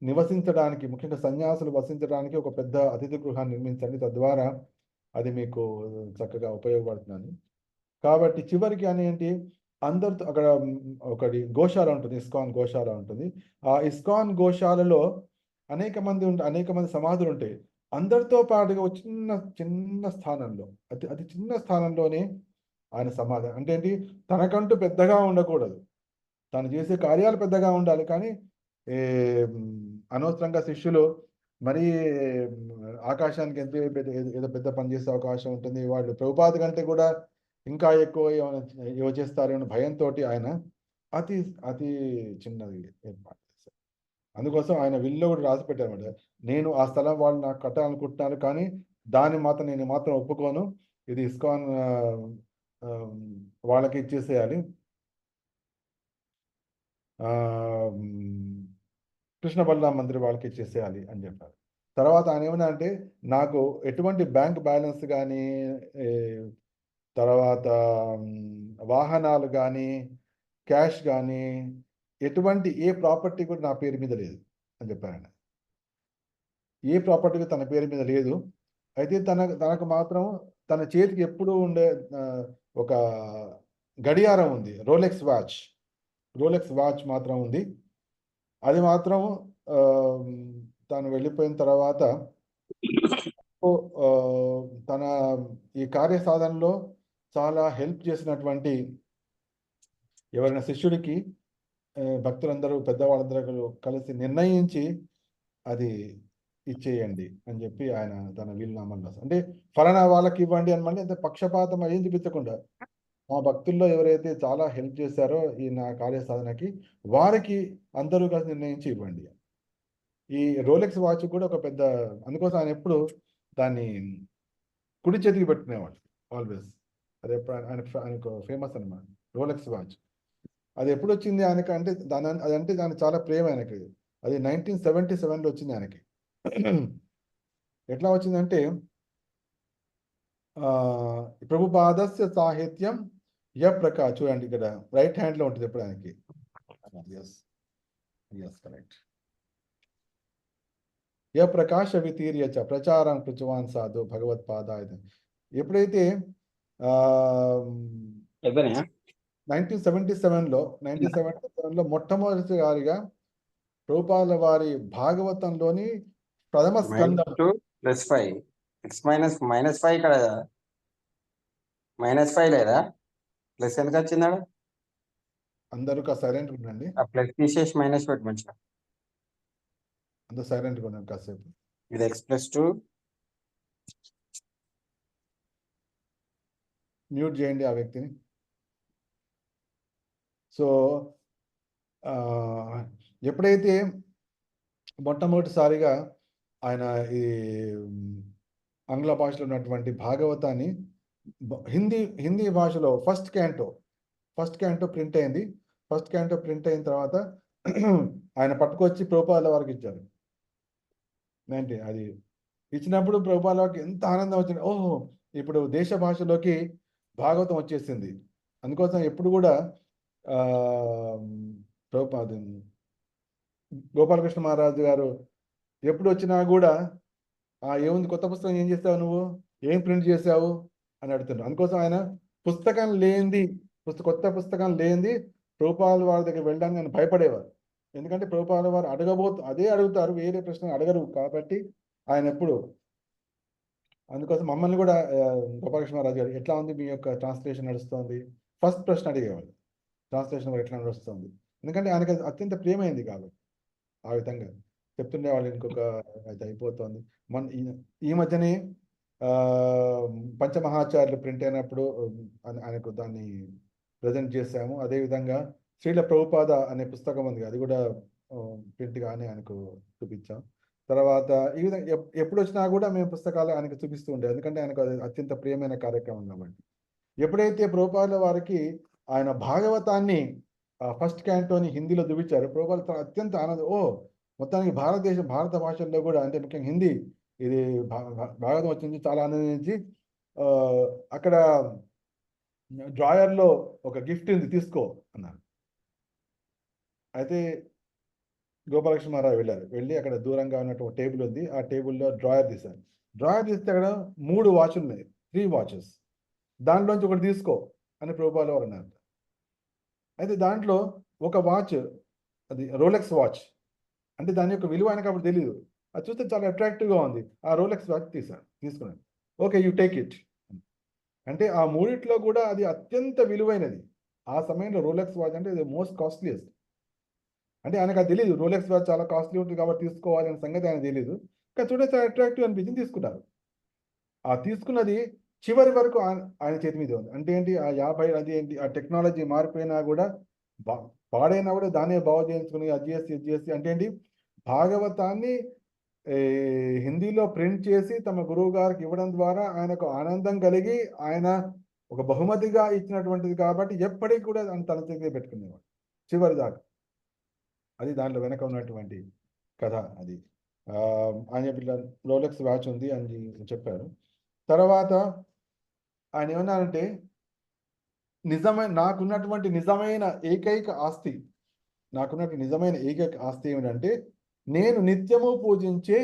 [SPEAKER 1] నివసించడానికి, ముఖ్యంగా సన్యాసులు వసించడానికి ఒక పెద్ద అతిథి గృహాన్ని నిర్మించండి, తద్వారా అది మీకు చక్కగా ఉపయోగపడుతుందని. కాబట్టి చివరికి అని ఏంటి, అందరితో అక్కడ ఒకటి గోశాల ఉంటుంది, ఇస్కాన్ గోశాల ఉంటుంది. ఆ ఇస్కాన్ గోశాలలో అనేక మంది సమాధులు ఉంటాయి. అందరితో పాటుగా చిన్న చిన్న స్థానంలో, అతి చిన్న స్థానంలోనే ఆయన సమాధి. అంటే ఏంటి, తనకంటూ పెద్దగా ఉండకూడదు, తను చేసే కార్యాలు పెద్దగా ఉండాలి, కానీ అనవసరంగా శిష్యులు మరీ ఆకాశానికి ఏదో పెద్ద పని చేసే అవకాశం ఉంటుంది, వాళ్ళు ప్రభుపాద కంటే కూడా ఇంకా ఎక్కువ ఏమో చేస్తారని భయంతో ఆయన అతి అతి చిన్నది ఏర్పాటు చేశారు. అందుకోసం ఆయన విల్లో కూడా రాసి పెట్టారన్నమాట, నేను ఆ స్థలం వాళ్ళు నాకు కట్టాలనుకుంటున్నారు, కానీ నేను మాత్రం ఒప్పుకోను, ఇది ఇస్కాన్ వాళ్ళకి ఇచ్చేసేయాలి, కృష్ణ బలరాం మందిర్ వాళ్ళకి ఇచ్చేసేయాలి అని చెప్పారు. తర్వాత ఆయన ఏమన్నా అంటే, నాకు ఎటువంటి బ్యాంక్ బ్యాలెన్స్ కానీ, తర్వాత వాహనాలు కానీ, క్యాష్ కానీ, ఎటువంటి ఏ ప్రాపర్టీ కూడా నా పేరు మీద లేదు అని చెప్పారు. ఏ ప్రాపర్టీ తన పేరు మీద లేదు. అయితే తనకు మాత్రం తన చేతికి ఎప్పుడు ఉండే ఒక గడియారం ఉంది, రోలెక్స్ వాచ్ మాత్రం ఉంది. అది మాత్రం తను వెళ్ళిపోయిన తర్వాత తన ఈ కార్యసాధనలో చాలా హెల్ప్ చేసినటువంటి ఎవరైనా శిష్యుడికి భక్తులందరూ పెద్దవాళ్ళందరూ కలిసి నిర్ణయించి అది ఇచ్చేయండి అని చెప్పి ఆయన తన వీలునామాలు రాశారు. అంటే ఫలానా వాళ్ళకి ఇవ్వండి అని, మళ్ళీ అంత పక్షపాతం ఏం చూపించకుండా మా భక్తుల్లో ఎవరైతే చాలా హెల్ప్ చేశారో ఈ నా కార్యసాధనకి, వారికి అందరూ కలిసి నిర్ణయించి ఇవ్వండి. ఈ రోలెక్స్ వాచ్ కూడా ఒక పెద్ద, అందుకోసం ఆయన ఎప్పుడు దాన్ని కుడి చేతికి పెట్టుకునేవాడు ఆల్వేస్. అది ఆయనకు ఫేమస్ అనమాట రోలెక్స్ వాచ్. అది ఎప్పుడు వచ్చింది ఆయనకి అంటే అదంటే దానికి చాలా ప్రేమ ఆయనకి. అది 1977లో వచ్చింది ఆయనకి. ఎట్లా వచ్చిందంటే, ప్రభుపాదస్య సాహిత్యం ప్రకాష్, చూడండి ఇక్కడ రైట్ హ్యాండ్ లో ఉంటుంది ఎప్పుడు ఆయనకి. కరెక్ట్. ప్రకాశ వితీర్యచ ప్రచారం కృచవాన్ సాధు భగవత్పాదాయ. ఎప్పుడైతే 1977లో మొట్టమొదటిసారిగా ప్రభుపాదుల వారి భాగవతంలోని ప్రథమ స్కందం
[SPEAKER 2] +5 -5 ఇక్కడ -5 లేదా, ప్లస్ ఎందుకు వచ్చిందా?
[SPEAKER 1] అందరూ సైలెంట్ ఉండండి,
[SPEAKER 2] ఆ ప్లస్ తీసేసి మైనస్ పెట్టి మంచిగా
[SPEAKER 1] అందరూ సైలెంట్ ఉండండి కాసేపు.
[SPEAKER 2] ఇది x+2
[SPEAKER 1] మ్యూట్ చేయండి ఆ వ్యక్తిని. సో ఎప్పుడైతే మొట్టమొదటిసారిగా ఆయన ఈ ఆంగ్ల భాషలో ఉన్నటువంటి భాగవతాన్ని హిందీ భాషలో ఫస్ట్ క్యాంటో ప్రింట్ అయింది. ఫస్ట్ క్యాంటో ప్రింట్ అయిన తర్వాత ఆయన పట్టుకొచ్చి ప్రభుపాదుల వారికి ఇచ్చారు. అది ఇచ్చినప్పుడు ప్రభుపాదుల వారికి ఎంత ఆనందం వచ్చింది, ఓహో ఇప్పుడు దేశ భాషలోకి భాగవతం వచ్చేసింది. అందుకోసం ఎప్పుడు కూడా ప్రభుపాద గోపాలకృష్ణ మహారాజు గారు ఎప్పుడు వచ్చినా కూడా ఏముంది కొత్త పుస్తకం ఏం చేస్తావు నువ్వు, ఏం ప్రింట్ చేసావు అని అడుగుతున్నారు. అందుకోసం ఆయన పుస్తకం లేనిది కొత్త పుస్తకం లేనిది ప్రభుపాదుల వారి దగ్గర వెళ్ళడానికి ఆయన భయపడేవారు. ఎందుకంటే ప్రభుపాదుల వారు అదే అడుగుతారు, వేరే ప్రశ్న అడగరు కాబట్టి ఆయన ఎప్పుడు. అందుకోసం మమ్మల్ని కూడా గోపాలకృష్ణ మహారాజు గారు ఎట్లా ఉంది మీ యొక్క ట్రాన్స్లేషన్ నడుస్తుంది ఫస్ట్ ప్రశ్న అడిగేవాళ్ళు, ట్రాన్స్లేషన్ ఎట్లా నడుస్తుంది. ఎందుకంటే ఆయనకి అది అత్యంత ప్రియమైంది కాబట్టి ఆ విధంగా చెప్తుండే వాళ్ళు. ఇంకొక అది అయిపోతుంది మన ఈ మధ్యనే పంచమహాచార్యులు ప్రింట్ అయినప్పుడు ఆయనకు దాన్ని ప్రజెంట్ చేశాము. అదేవిధంగా శ్రీల ప్రభుపాద అనే పుస్తకం ఉంది, అది కూడా ప్రింట్ కానీ ఆయనకు చూపించాం. తర్వాత ఈ విధంగా ఎప్పుడు వచ్చినా కూడా మేము పుస్తకాలు ఆయనకు చూపిస్తూ ఉండేది, ఎందుకంటే ఆయనకు అది అత్యంత ప్రియమైన కార్యక్రమం కాబట్టి. ఎప్పుడైతే ప్రభుపాదుల వారికి ఆయన భాగవతాన్ని ఫస్ట్ క్యాంటోని హిందీలో చూపించారు, ప్రభుపాదులు అత్యంత ఆనందం. మొత్తానికి భారత భాషల్లో కూడా అంటే ముఖ్యంగా హిందీ ఇది భాగవతం వచ్చింది, చాలా ఆనందించి అక్కడ డ్రాయర్లో ఒక గిఫ్ట్ ఉంది తీసుకో అన్నారు. అయితే గోపాలకృష్ణ మహారాజు వెళ్ళి అక్కడ దూరంగా ఉన్నట్టు టేబుల్ ఉంది, ఆ టేబుల్లో డ్రాయర్ తీశారు. డ్రాయర్ తీస్తే అక్కడ 3 వాచ్లు ఉన్నాయి, 3 వాచెస్. దాంట్లోంచి ఒకటి తీసుకో అని ప్రభుపాదుల వారు అన్నారు. అయితే దాంట్లో ఒక వాచ్, అది రోలెక్స్ వాచ్, అంటే దాని యొక్క విలువ ఆయనకు అప్పుడు తెలియదు. అది చూస్తే చాలా అట్రాక్టివ్గా ఉంది. ఆ రోలెక్స్ వాచ్ తీసుకున్నాను. Okay, you take it. అంటే ఆ మూడిట్లో కూడా అది అత్యంత విలువైనది. ఆ సమయంలో రోలెక్స్ వాచ్ అంటే ఇది మోస్ట్ కాస్ట్లీయెస్ట్. అంటే ఆయనకు అది తెలియదు, రోలెక్స్ వాచ్ చాలా కాస్ట్లీ ఉంటుంది కాబట్టి తీసుకోవాలి అనే సంగతి ఆయన తెలియదు. కానీ చూడే చాలా అట్రాక్టివ్ అనిపించింది, తీసుకున్నారు. ఆ తీసుకున్నది చివరి వరకు ఆయన చేతి మీద ఉంది. అంటే ఏంటి, ఆ 50 అది ఏంటి, ఆ టెక్నాలజీ మారిపోయినా కూడా పాడైనా కూడా దాన్నే బాగు చేయించుకుని అది చేసి అంటే ఏంటి, భాగవతాన్ని హిందీలో ప్రింట్ చేసి తమ గురువు గారికి ఇవ్వడం ద్వారా ఆయనకు ఆనందం కలిగి ఆయన ఒక బహుమతిగా ఇచ్చినటువంటిది కాబట్టి ఎప్పటికీ కూడా తన చేతిలో పెట్టుకునేవాడు చివరి దాకా. అది దాంట్లో వెనక ఉన్నటువంటి కథ. అది ఆయన రోలెక్స్ వాచ్ ఉంది అని చెప్పారు. తర్వాత ఆయన ఏమన్నారంటే, నాకున్నటువంటి నిజమైన ఏకైక ఆస్తి ఏమిటంటే నేను నిత్యము పూజించే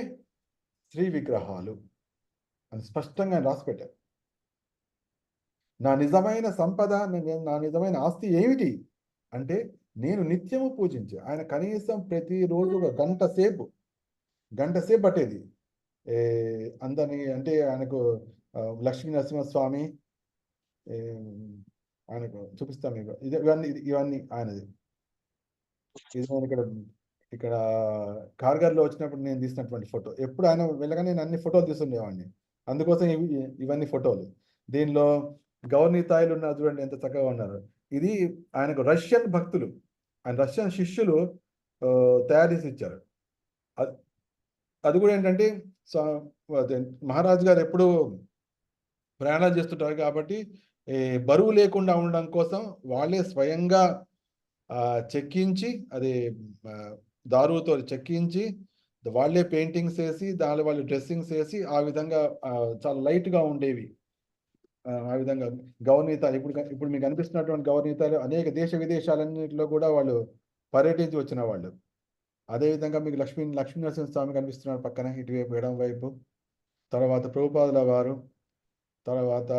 [SPEAKER 1] శ్రీ విగ్రహాలు అని స్పష్టంగా రాసి పెట్టారు. నా నిజమైన సంపద, నా నిజమైన ఆస్తి ఏమిటి అంటే నేను నిత్యము పూజించే, ఆయన కనీసం ప్రతిరోజు ఒక గంట సేపు పట్టేది అందరినీ. అంటే ఆయనకు లక్ష్మీ నరసింహస్వామి ఆయనకు చూపిస్తాం మీకు, ఇవన్నీ ఆయనది. ఇది ఇక్కడ కార్గర్లో వచ్చినప్పుడు నేను తీసినటువంటి ఫోటో. ఎప్పుడు ఆయన వెళ్ళగానే నేను అన్ని ఫోటోలు తీస్తుండేవాడిని, అందుకోసం ఇవన్నీ ఫోటోలు. దీనిలో గౌరనీతాయిలు ఉన్నారు చూడండి, ఎంత చక్కగా ఉన్నారు. ఇది ఆయనకు రష్యన్ భక్తులు, ఆయన రష్యన్ శిష్యులు తయారు చేసి ఇచ్చారు. అది కూడా ఏంటంటే మహారాజు గారు ఎప్పుడు ప్రయాణాలు చేస్తుంటారు కాబట్టి బరువు లేకుండా ఉండడం కోసం వాళ్ళే స్వయంగా చెక్కించి, అది దారుతో చెక్కించి వాళ్ళే పెయింటింగ్స్ వేసి వాళ్ళు డ్రెస్సింగ్స్ వేసి ఆ విధంగా చాలా లైట్గా ఉండేవి. ఆ విధంగా గౌరనీతాలు ఇప్పుడు మీకు అనిపిస్తున్నటువంటి గౌరనీతాలు అనేక దేశ విదేశాలన్నింటిలో కూడా వాళ్ళు పర్యటించి వచ్చిన వాళ్ళు. అదేవిధంగా మీకు లక్ష్మీ నరసింహస్వామి కనిపిస్తున్నారు పక్కన ఇటువైపు ఎడం వైపు. తర్వాత ప్రభుపాదుల వారు, తర్వాత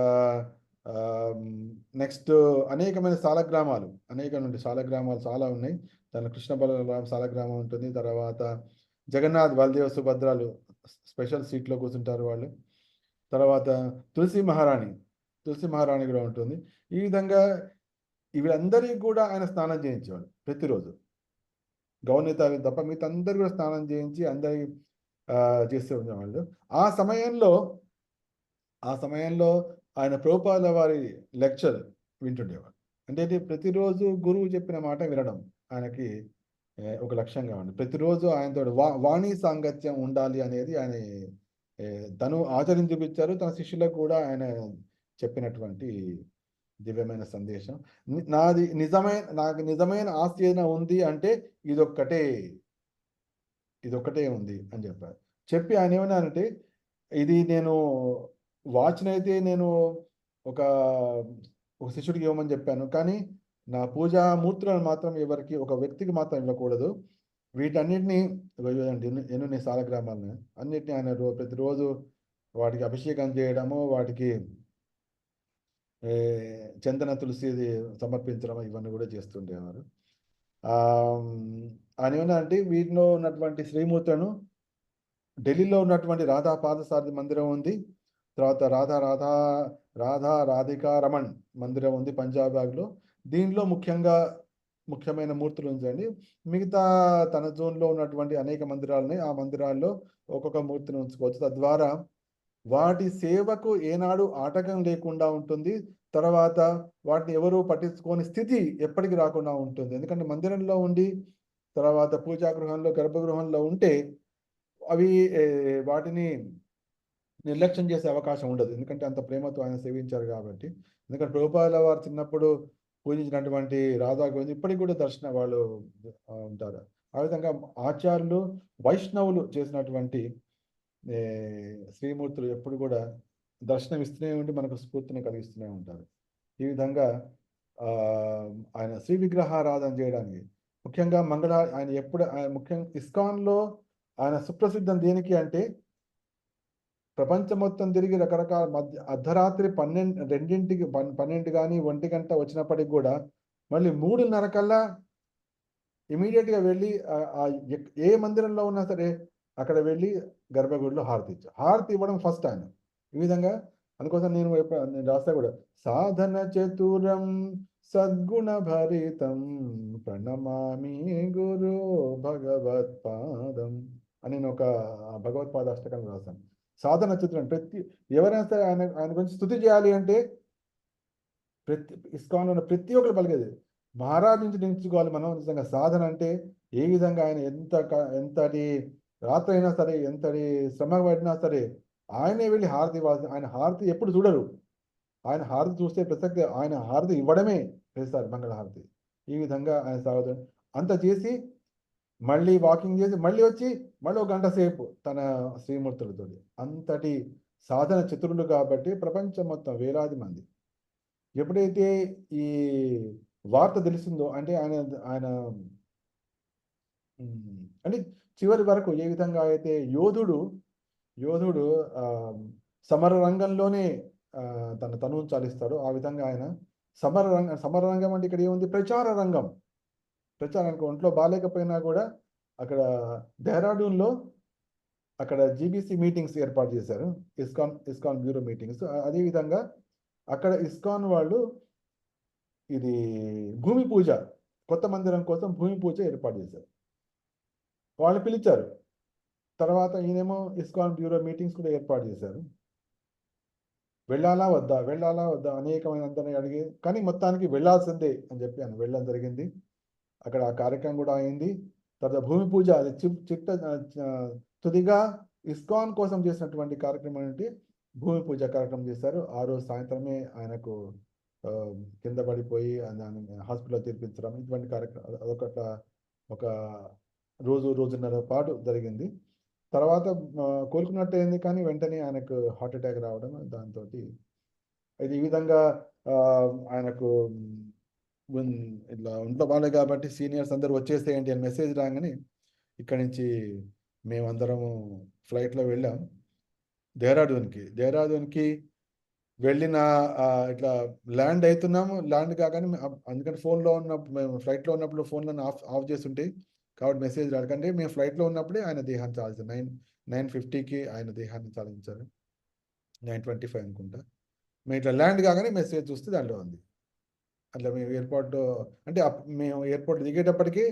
[SPEAKER 1] నెక్స్ట్ అనేకమైన సాలగ్రామాలు చాలా ఉన్నాయి. దానిలో కృష్ణ బలరామ సాలగ్రామం ఉంటుంది. తర్వాత జగన్నాథ్ బలదేవ్ సుభద్రాలు స్పెషల్ సీట్లో కూర్చుంటారు వాళ్ళు. తర్వాత తులసి మహారాణి కూడా ఉంటుంది. ఈ విధంగా వీళ్ళందరికీ కూడా ఆయన స్నానం చేయించేవాడు ప్రతిరోజు. గౌరనీత తప్ప మిగతా అందరు కూడా స్నానం చేయించి అందరి చేస్తూ ఉండేవాళ్ళు. ఆ సమయంలో ఆయన ప్రభుపాదుల వారి లెక్చర్ వింటుండేవాడు. అంటే ప్రతిరోజు గురువు చెప్పిన మాట వినడం ఆయనకి ఒక లక్ష్యంగా ఉంది. ప్రతిరోజు ఆయనతో వాణి సాంగత్యం ఉండాలి అనేది ఆయన తను ఆచరించి చూపించారు. తన శిష్యులకు కూడా ఆయన చెప్పినటువంటి దివ్యమైన సందేశం. నాకు నిజమైన ఆస్తి ఏదైనా ఉంది అంటే ఇదొక్కటే ఉంది అని చెప్పి ఆయన ఏమన్నారంటే, ఇది నేను వాచ్ని అయితే నేను ఒక శిష్యుడికి ఇవ్వమని చెప్పాను, కానీ నా పూజా మూర్తులను మాత్రం ఎవరికి ఒక వ్యక్తికి మాత్రం ఇవ్వకూడదు. వీటన్నిటిని ఎన్ని సాలగ్రామాలను అన్నిటిని ఆయన ప్రతిరోజు వాటికి అభిషేకం చేయడము, వాటికి చందన తులసి సమర్పించడం ఇవన్నీ కూడా చేస్తుండేవారు. ఆయన ఏమన్నారంటే వీటిలో ఉన్నటువంటి శ్రీమూర్తులను ఢిల్లీలో ఉన్నటువంటి రాధా పాదసారథి మందిరం ఉంది. తర్వాత రాధా రాధికా రమణ్ మందిరం ఉంది పంజాబ్లో. దీనిలో ముఖ్యమైన మూర్తులు ఉంచండి. మిగతా తన జోన్లో ఉన్నటువంటి అనేక మందిరాలని ఆ మందిరాల్లో ఒక్కొక్క మూర్తిని ఉంచుకోవచ్చు. తద్వారా వాటి సేవకు ఏనాడు ఆటంకం లేకుండా ఉంటుంది. తర్వాత వాటిని ఎవరు పట్టించుకోని స్థితి ఎప్పటికీ రాకుండా ఉంటుంది. ఎందుకంటే మందిరంలో ఉండి తర్వాత పూజాగృహంలో గర్భగృహంలో ఉంటే అవి వాటిని నిర్లక్ష్యం చేసే అవకాశం ఉండదు. ఎందుకంటే అంత ప్రేమతో ఆయన సేవించారు కాబట్టి. ఎందుకంటే ప్రభుపాదుల వారు చిన్నప్పుడు పూజించినటువంటి రాధా గోవింద్ ఇప్పటికి కూడా దర్శన వాళ్ళు ఉంటారు. ఆ విధంగా ఆచార్యులు వైష్ణవులు చేసినటువంటి శ్రీమూర్తులు ఎప్పుడు కూడా దర్శనం ఇస్తూనే ఉండి మనకు స్ఫూర్తిని కలిగిస్తూనే ఉంటారు. ఈ విధంగా ఆయన శ్రీ విగ్రహారాధన చేయడానికి ముఖ్యంగా ఆయన ముఖ్యంగా ఇస్కాన్లో ఆయన సుప్రసిద్ధం దేనికి అంటే ప్రపంచం మొత్తం తిరిగి రకరకాల అర్ధరాత్రి 12 కానీ 1 గంట వచ్చినప్పటికి కూడా మళ్ళీ 3:30 కల్లా ఇమీడియట్గా వెళ్ళి ఏ మందిరంలో ఉన్నా సరే అక్కడ వెళ్ళి గర్భగుడిలో హారతి ఇవ్వడం ఫస్ట్ ఆయన. ఈ విధంగా అందుకోసం నేను రాస్తా కూడా సాధన చతురం సద్గుణ భరితం ప్రణమామి గురు భగవత్పాదం అని నేను ఒక భగవత్పాద అష్టకం రాశాను. సాధన చతురం ఎవరైనా సరే ఆయన గురించి స్తుతి చేయాలి అంటే ఇస్కాన్ ఉన్న ప్రతి ఒక్కరు పలికేది మహారాజ్ నుంచి నేర్చుకోవాలి మనం. నిజంగా సాధన అంటే ఏ విధంగా ఆయన ఎంతటి రాత్రి అయినా సరే ఎంతటి శ్రమ పడినా సరే ఆయనే వెళ్ళి హారతి ఇవ్వాల్సి. ఆయన హారతి ఎప్పుడు చూడరు. ఆయన హారతి చూస్తే ప్రసక్తి ఆయన హారతి ఇవ్వడమే చేస్తారు మంగళహారతి. ఈ విధంగా ఆయన సాగుతాడు. అంత చేసి మళ్ళీ వాకింగ్ చేసి మళ్ళీ వచ్చి మళ్ళీ 1 గంట సేపు తన శ్రీమూర్తులతో అంతటి సాధన చతురులు కాబట్టి ప్రపంచం మొత్తం వేలాది మంది ఎప్పుడైతే ఈ వార్త తెలిసిందో అంటే ఆయన అంటే చివరి వరకు ఏ విధంగా అయితే యోధుడు సమర రంగంలోనే తన తనువు చాలిస్తాడు. ఆ విధంగా ఆయన సమర రంగం అంటే ఇక్కడ ఏముంది ప్రచార రంగం. ప్రచారానికి ఒంట్లో బాగాలేకపోయినా కూడా అక్కడ డెహ్రాడూన్లో అక్కడ జీబీసీ మీటింగ్స్ ఏర్పాటు చేశారు. ISKCON bureau meetings. అదేవిధంగా అక్కడ ఇస్కాన్ వాళ్ళు ఇది భూమి పూజ కొత్త మందిరం కోసం భూమి పూజ ఏర్పాటు చేశారు. వాళ్ళు పిలిచారు. తర్వాత ఈయనేమో ఇస్కాన్ బ్యూరో మీటింగ్స్ కూడా ఏర్పాటు చేశారు. వెళ్ళాలా వద్దా అనేకమైన అందరినీ అడిగి కానీ మొత్తానికి వెళ్ళాల్సిందే అని చెప్పి ఆయన వెళ్ళడం జరిగింది. అక్కడ ఆ కార్యక్రమం కూడా అయింది. తర్వాత భూమి పూజ అది తుదిగా ఇస్కాన్ కోసం చేసినటువంటి కార్యక్రమం అంటే భూమి పూజ కార్యక్రమం చేశారు. ఆ రోజు సాయంత్రమే ఆయనకు కింద పడిపోయి హాస్పిటల్లో చేర్పించడం ఇటువంటి కార్యక్రమం ఒక రోజున్నర పాటు జరిగింది. తర్వాత కోలుకున్నట్టు అయింది కానీ వెంటనే ఆయనకు హార్ట్ అటాక్ రావడం దాంతో ఇది ఈ విధంగా ఆయనకు ఇట్లా ఒంట్లో బాగాలేదు కాబట్టి సీనియర్స్ అందరూ వచ్చేసేయండి అని మెసేజ్ రాగానే ఇక్కడి నుంచి మేమందరము ఫ్లైట్లో వెళ్ళాం దేహ్రాదూన్కి వెళ్ళిన ఇట్లా ల్యాండ్ అవుతున్నాము. ల్యాండ్ కాగానే అందుకని ఫోన్లో ఉన్నప్పుడు మేము ఫ్లైట్లో ఉన్నప్పుడు ఫోన్లో ఆఫ్ చేస్తుంటే కాబట్టి మెసేజ్ రాకండి. మేము ఫ్లైట్లో ఉన్నప్పుడే ఆయన దేహాన్ని చాలించారు. 9:50కి ఆయన దేహాన్ని చాలించారు. 9:25 అనుకుంటా. మేము ఇట్లా ల్యాండ్ కాగానే మెసేజ్ చూస్తే దాంట్లో ఉంది. అట్లా మేము మేము ఎయిర్పోర్ట్ దిగేటప్పటికి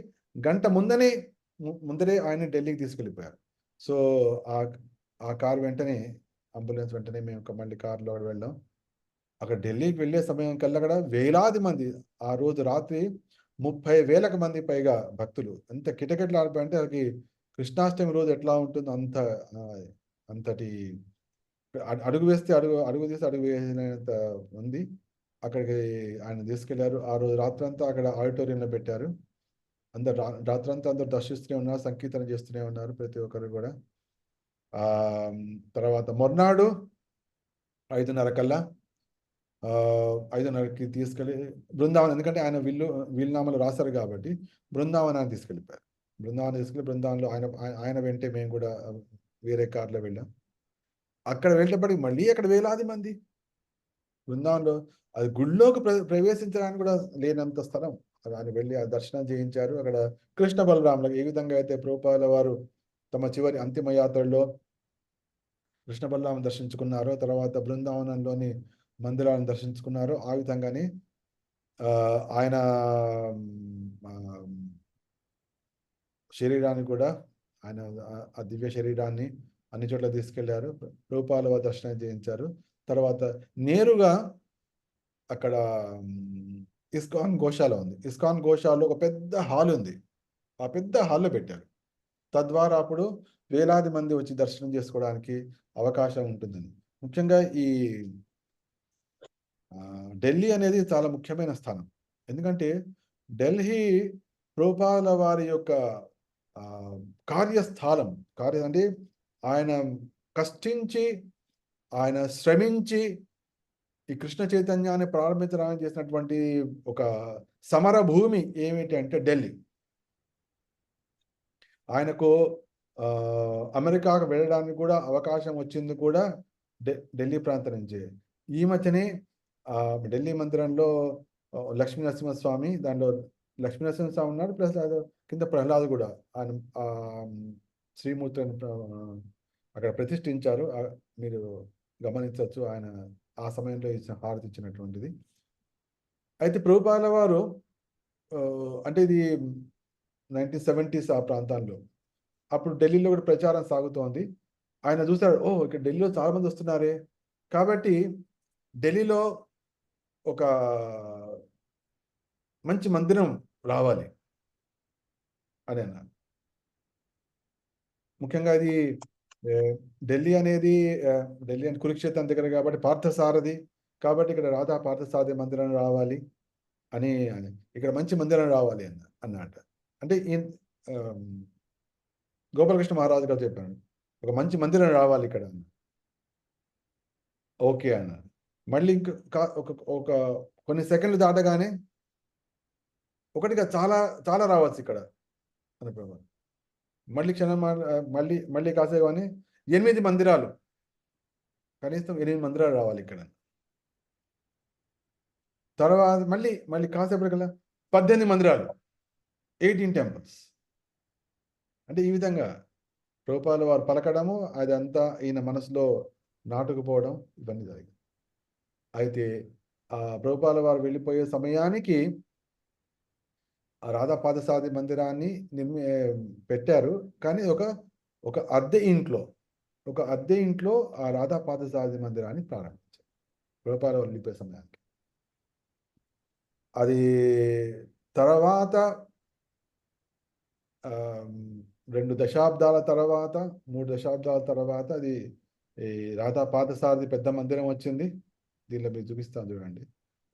[SPEAKER 1] గంట ముందరే ఆయన ఢిల్లీకి తీసుకెళ్ళిపోయారు. సో ఆ కార్ వెంటనే అంబులెన్స్ వెంటనే మేము మళ్ళీ కార్లో వెళ్ళాం. అక్కడ ఢిల్లీకి వెళ్ళే సమయం కల్లా అక్కడ వేలాది మంది ఆ రోజు రాత్రి 30,000 మంది పైగా భక్తులు ఎంత కిటకిటలు ఆడిపోయంటే వాళ్ళకి కృష్ణాష్టమి రోజు ఎట్లా ఉంటుందో అంతటి అడుగు వేస్తే అడుగు తీసి అడుగు వేసినంత ఉంది. అక్కడికి ఆయన తీసుకెళ్లారు. ఆ రోజు రాత్రంతా అక్కడ ఆడిటోరియంలో పెట్టారు. రాత్రంతా అందరు దర్శిస్తూనే ఉన్నారు, సంకీర్తన చేస్తూనే ఉన్నారు ప్రతి ఒక్కరు కూడా. తర్వాత మొన్నాడు 5:30 కల్లా 5:30కి తీసుకెళ్ళి బృందావనం, ఎందుకంటే ఆయన వీలునామాలు రాశారు కాబట్టి బృందావనాన్ని తీసుకెళ్ళిపోయారు. బృందావనం తీసుకెళ్ళి బృందావనంలో ఆయన వెంటే మేము కూడా వేరే కార్లో వెళ్ళాం. అక్కడ వెళ్ళేటప్పటికి మళ్ళీ అక్కడ వేలాది మంది బృందావనంలో, అది గుడిలోకి ప్రవేశించడానికి కూడా లేనంత స్థలం. ఆయన వెళ్ళి ఆ దర్శనం చేయించారు. అక్కడ కృష్ణ బలరాములకు ఏ విధంగా అయితే ప్రభుపాదుల వారు తమ చివరి అంతిమ యాత్రలో కృష్ణ బలరాం దర్శించుకున్నారో, తర్వాత బృందావనంలోని మందిరాలను దర్శించుకున్నారో, ఆ విధంగానే ఆయన శరీరాన్ని కూడా, ఆయన ఆ దివ్య శరీరాన్ని అన్ని చోట్ల తీసుకెళ్లారు. ప్రభుపాదుల వారు దర్శనం చేయించారు. తర్వాత నేరుగా అక్కడ ఇస్కాన్ గోశాల ఉంది. ఇస్కాన్ గోశాలలో ఒక పెద్ద హాల్ ఉంది. ఆ పెద్ద హాల్లో పెట్టారు. తద్వారా అప్పుడు వేలాది మంది వచ్చి దర్శనం చేసుకోవడానికి అవకాశం ఉంటుందని. ముఖ్యంగా ఈ ఢిల్లీ అనేది చాలా ముఖ్యమైన స్థానం. ఎందుకంటే ఢిల్లీ ప్రభుపాదుల వారి యొక్క కార్యస్థలం. అంటే ఆయన కష్టించి, ఆయన శ్రమించి ఈ కృష్ణ చైతన్యాన్ని ప్రారంభించడానికి చేసినటువంటి ఒక సమర భూమి ఏమిటి అంటే ఢిల్లీ. ఆయనకు అమెరికాకు వెళ్ళడానికి కూడా అవకాశం వచ్చింది కూడా ఢిల్లీ ప్రాంతం నుంచే. ఈ మధ్యనే ఢిల్లీ మందిరంలో లక్ష్మీ నరసింహస్వామి, దానిలో లక్ష్మీ నరసింహస్వామి ఉన్నాడు, ప్లస్ కింద ప్రహ్లాద్ కూడా ఆయన శ్రీమూర్తిని అక్కడ ప్రతిష్ఠించారు. మీరు గమనించవచ్చు, ఆయన ఆ సమయంలో ఇచ్చిన హారతి ఇచ్చినటువంటిది. అయితే ప్రభుపాదుల వారు అంటే ఇది 1970s ఆ ప్రాంతాల్లో, అప్పుడు ఢిల్లీలో కూడా ప్రచారం సాగుతోంది. ఆయన చూశాడు, ఇక్కడ ఢిల్లీలో చాలా మంది వస్తున్నారే, కాబట్టి ఢిల్లీలో ఒక మంచి మందిరం రావాలి అని అన్నారు. ముఖ్యంగా అది ఢిల్లీ అనేది ఢిల్లీ అంటే కురుక్షేత్రం దగ్గర కాబట్టి పార్థసారథి, కాబట్టి ఇక్కడ రాధా పార్థసారథి మందిరం రావాలి అని ఇక్కడ మంచి మందిరం రావాలి అన్నమాట. అంటే గోపాలకృష్ణ మహారాజు గారు చెప్పాను, ఒక మంచి మందిరం రావాలి ఇక్కడ. ఓకే అన్నారు. మళ్ళీ ఒక కొన్ని సెకండ్లు దాటగానే ఒకటిగా చాలా చాలా రావచ్చు ఇక్కడ అనుకున్నాను. మళ్ళీ మళ్ళీ కాసేపు అని 8 మందిరాలు, కనీసం 8 మందిరాలు రావాలి ఇక్కడ. తర్వాత మళ్ళీ కాసేపటికల్లా 18 మందిరాలు, 18 టెంపుల్స్. అంటే ఈ విధంగా ప్రభుపాదుల వారు పలకడము, అదంతా ఈయన మనసులో నాటుకుపోవడం, ఇవన్నీ జరిగింది. అయితే ఆ ప్రభుపాదుల వారు వెళ్ళిపోయే సమయానికి ఆ రాధా పార్థసారథి మందిరాన్ని పెట్టారు. కానీ ఒక అద్దె ఇంట్లో ఆ రాధా పార్థసారథి మందిరాన్ని ప్రారంభించారు ప్రభుపాదుల వారు వెళ్ళిపోయే సమయానికి. అది తర్వాత 2 దశాబ్దాల తర్వాత, 3 దశాబ్దాల తర్వాత అది ఈ రాధా పార్థసారథి పెద్ద మందిరం వచ్చింది. దీనిలో మీరు చూపిస్తాను చూడండి,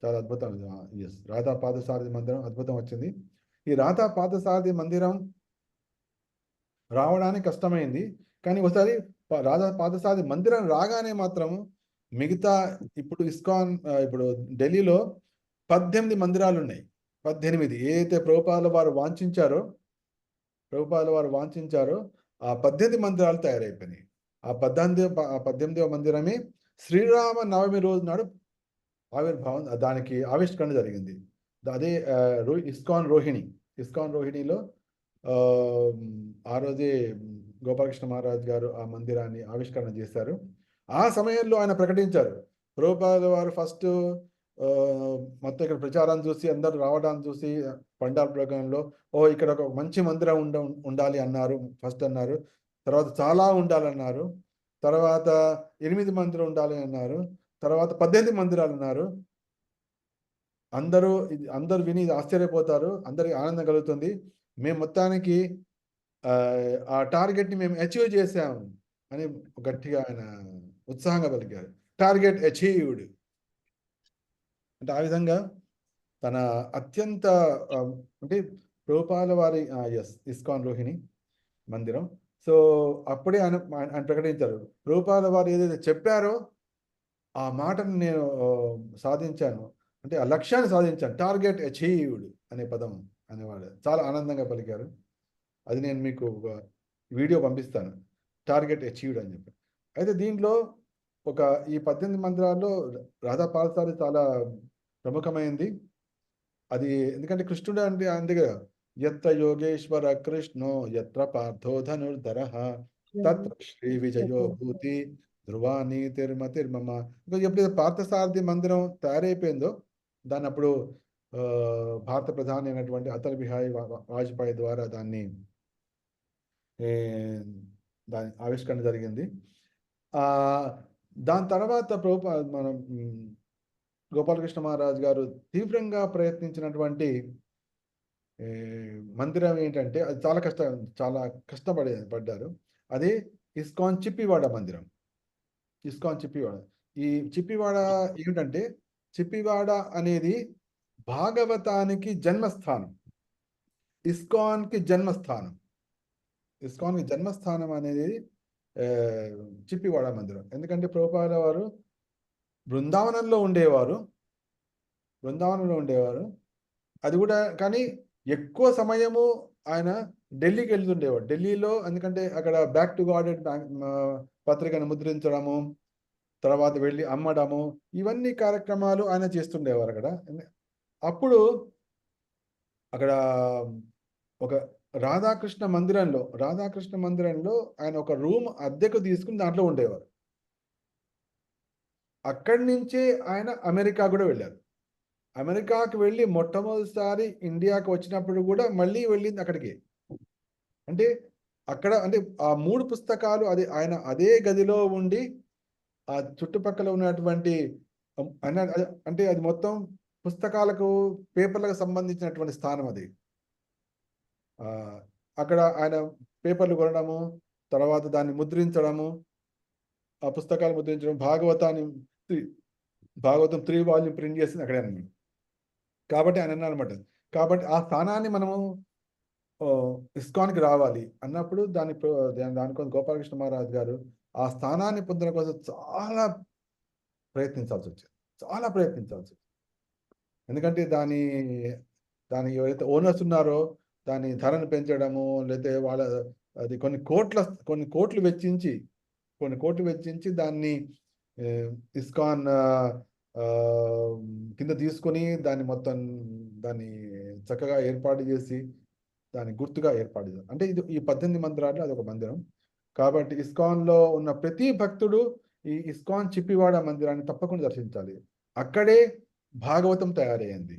[SPEAKER 1] చాలా అద్భుతం. ఎస్, రాధా పార్థసారథి మందిరం అద్భుతం వచ్చింది. ఈ రాధా పార్థసారథి మందిరం రావడానికి కష్టమైంది, కానీ ఒకసారి రాధా పార్థసారథి మందిరం రాగానే మాత్రం మిగతా ఇప్పుడు ఇప్పుడు ఢిల్లీలో 18 మందిరాలు ఉన్నాయి. 18 ఏదైతే ప్రభుపాదుల వారు వాంఛించారో ఆ 18 మందిరాలు తయారైపోయినాయి. ఆ 18వ మందిరమే శ్రీరామ నవమి రోజు నాడు ఆవిర్భావం, దానికి ఆవిష్కరణ జరిగింది. అదే ఇస్కాన్ రోహిణిలో ఆ రోజే గోపాలకృష్ణ మహారాజ్ గారు ఆ మందిరాన్ని ఆవిష్కరణ చేశారు. ఆ సమయంలో ఆయన ప్రకటించారు, ప్రభుపాదుల వారు ఫస్ట్ మొత్తం ఇక్కడ ప్రచారాన్ని చూసి, అందరూ రావడాన్ని చూసి పండాల్ ప్రోగ్రాంలో ఇక్కడ ఒక మంచి మందిరం ఉండాలి అన్నారు. ఫస్ట్ అన్నారు, తర్వాత చాలా ఉండాలన్నారు, తర్వాత 8 మందిరం ఉండాలి అన్నారు, తర్వాత 18 మందిరాలు అన్నారు. అందరూ విని ఆశ్చర్యపోతారు, అందరికి ఆనందం కలుగుతుంది. మేము మొత్తానికి ఆ టార్గెట్ని మేము అచీవ్ చేశాము అని గట్టిగా ఆయన ఉత్సాహంగా పలికారు. టార్గెట్ అచీవ్డ్ అంటే ఆ విధంగా తన అత్యంత అంటే ప్రభుపాదుల వారి ఇస్కాన్ రోహిణి మందిరం. సో అప్పుడే ఆయన ప్రకటించారు, ప్రభుపాదుల వారు ఏదైతే చెప్పారో ఆ మాటను నేను సాధించాను. అంటే ఆ లక్ష్యాన్ని సాధించాను. టార్గెట్ అచీవ్డ్ అనే పదం అనేవాడు. చాలా ఆనందంగా పలికారు. అది నేను మీకు ఒక వీడియో పంపిస్తాను. టార్గెట్ అచీవ్డ్ అని చెప్పి. అయితే దీంట్లో ఒక ఈ 18 మంత్రాల్లో రాధా పాల్సారి చాలా ప్రముఖమైంది. అది ఎందుకంటే కృష్ణుడు అంటే అంతే కదా! యత్ర యోగేశ్వర కృష్ణో యత్ర పార్థో ధనుర్ధరః తత్ర శ్రీ విజయో భూతి ధ్రువా నీతిర్మతిర్మమ. ఎప్పుడైతే పార్థసారథి మందిరం తయారైపోయిందో దాన్ని అప్పుడు భారత ప్రధాని అయినటువంటి అటల్ బిహారీ వాజ్పేయి ద్వారా ఏ, దాని ఆవిష్కరణ జరిగింది. ఆ దాని తర్వాత మనం గోపాలకృష్ణ మహారాజ్ గారు తీవ్రంగా ప్రయత్నించినటువంటి ఏ, మందిరం ఏంటంటే అది చాలా పడ్డారు. అదే ఇస్కాన్ చిప్పివాడ మందిరం. ఇస్కాన్ చిప్పివాడ. ఈ చిప్పివాడ ఏమిటంటే చిప్పివాడ అనేది భాగవతానికి జన్మస్థానం. ఇస్కాన్కి జన్మస్థానం. ఇస్కాన్కి జన్మస్థానం అనేది ఆ, చిప్పివాడ మందిరం. ఎందుకంటే ప్రభుపాద వారు బృందావనంలో ఉండేవారు. బృందావనంలో ఉండేవారు. అది కూడా కానీ ఎక్కువ సమయము ఆయన ఢిల్లీకి వెళ్తుండేవాడు. ఢిల్లీలో ఎందుకంటే అక్కడ బ్యాక్ టు గాడెడ్ పత్రికను ముద్రించడము, తర్వాత వెళ్ళి అమ్మడము, ఇవన్నీ కార్యక్రమాలు ఆయన చేస్తుండేవారు అక్కడ. అప్పుడు అక్కడ ఒక రాధాకృష్ణ మందిరంలో ఆయన ఒక రూమ్ అద్దెకు తీసుకుని దాంట్లో ఉండేవారు. అక్కడి నుంచే ఆయన అమెరికా కూడా వెళ్ళారు. అమెరికాకి వెళ్ళి మొట్టమొదటిసారి ఇండియాకి వచ్చినప్పుడు కూడా మళ్ళీ వెళ్ళింది అక్కడికి. అంటే అక్కడ అంటే ఆ 3 పుస్తకాలు ఆయన అదే గదిలో ఉండి ఆ చుట్టుపక్కల ఉన్నటువంటి అంటే అది మొత్తం పుస్తకాలకు పేపర్లకు సంబంధించినటువంటి స్థానం అది. అక్కడ ఆయన పేపర్లు కొనడము, తర్వాత దాన్ని ముద్రించడము, ఆ పుస్తకాలు ముద్రించడం, భాగవతం 3 వాల్యూమ్ ప్రింట్ చేసింది అక్కడే అన్నమాట. కాబట్టి ఆయన అన్నమాట. కాబట్టి ఆ స్థానాన్ని మనము ఇస్కాన్కి రావాలి అన్నప్పుడు దానికోసం గోపాలకృష్ణ మహారాజ్ గారు ఆ స్థానాన్ని పొందడం కోసం చాలా ప్రయత్నించాల్సి వచ్చింది. చాలా ప్రయత్నించాల్సి వచ్చింది. ఎందుకంటే దాని ఎవరైతే ఓనర్స్ ఉన్నారో దాని ధరను పెంచడము, లేకపోతే అది కొన్ని కోట్లు వెచ్చించి దాన్ని ఇస్కాన్ కింద తీసుకొని దాన్ని చక్కగా ఏర్పాటు చేసి దాని గుర్తుగా ఏర్పాటు చేశారు. అంటే ఈ 18 మందిరాల్లో అదొక మందిరం. కాబట్టి ఇస్కాన్లో ఉన్న ప్రతి భక్తుడు ఈ ఇస్కాన్ చిప్పివాడ మందిరాన్ని తప్పకుండా దర్శించాలి. అక్కడే భాగవతం తయారైంది.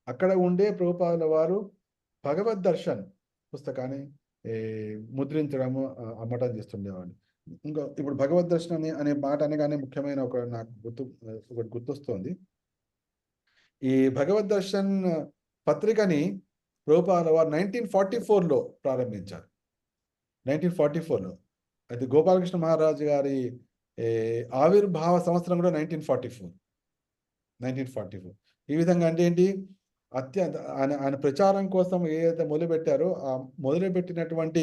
[SPEAKER 1] అక్కడ ఉండే ప్రభుపాదుల వారు భగవద్ దర్శన్ పుస్తకాన్ని ముద్రించడము, అమ్మటం చేస్తుండేవాడు. ఇంకా ఇప్పుడు భగవద్ దర్శన్ అనే మాట అనగానే ముఖ్యమైన నాకు ఒకటి గుర్తొస్తోంది. ఈ భగవద్ దర్శన్ పత్రికని ప్రభుపాదుల వారు 1944లో ప్రారంభించారు. 1944లో అయితే గోపాలకృష్ణ మహారాజు గారి ఆవిర్భావ సంవత్సరం కూడా 1944. ఈ విధంగా అంటే ఏంటి, ఆయన ప్రచారం కోసం ఏదైతే మొదలుపెట్టారో ఆ మొదలుపెట్టినటువంటి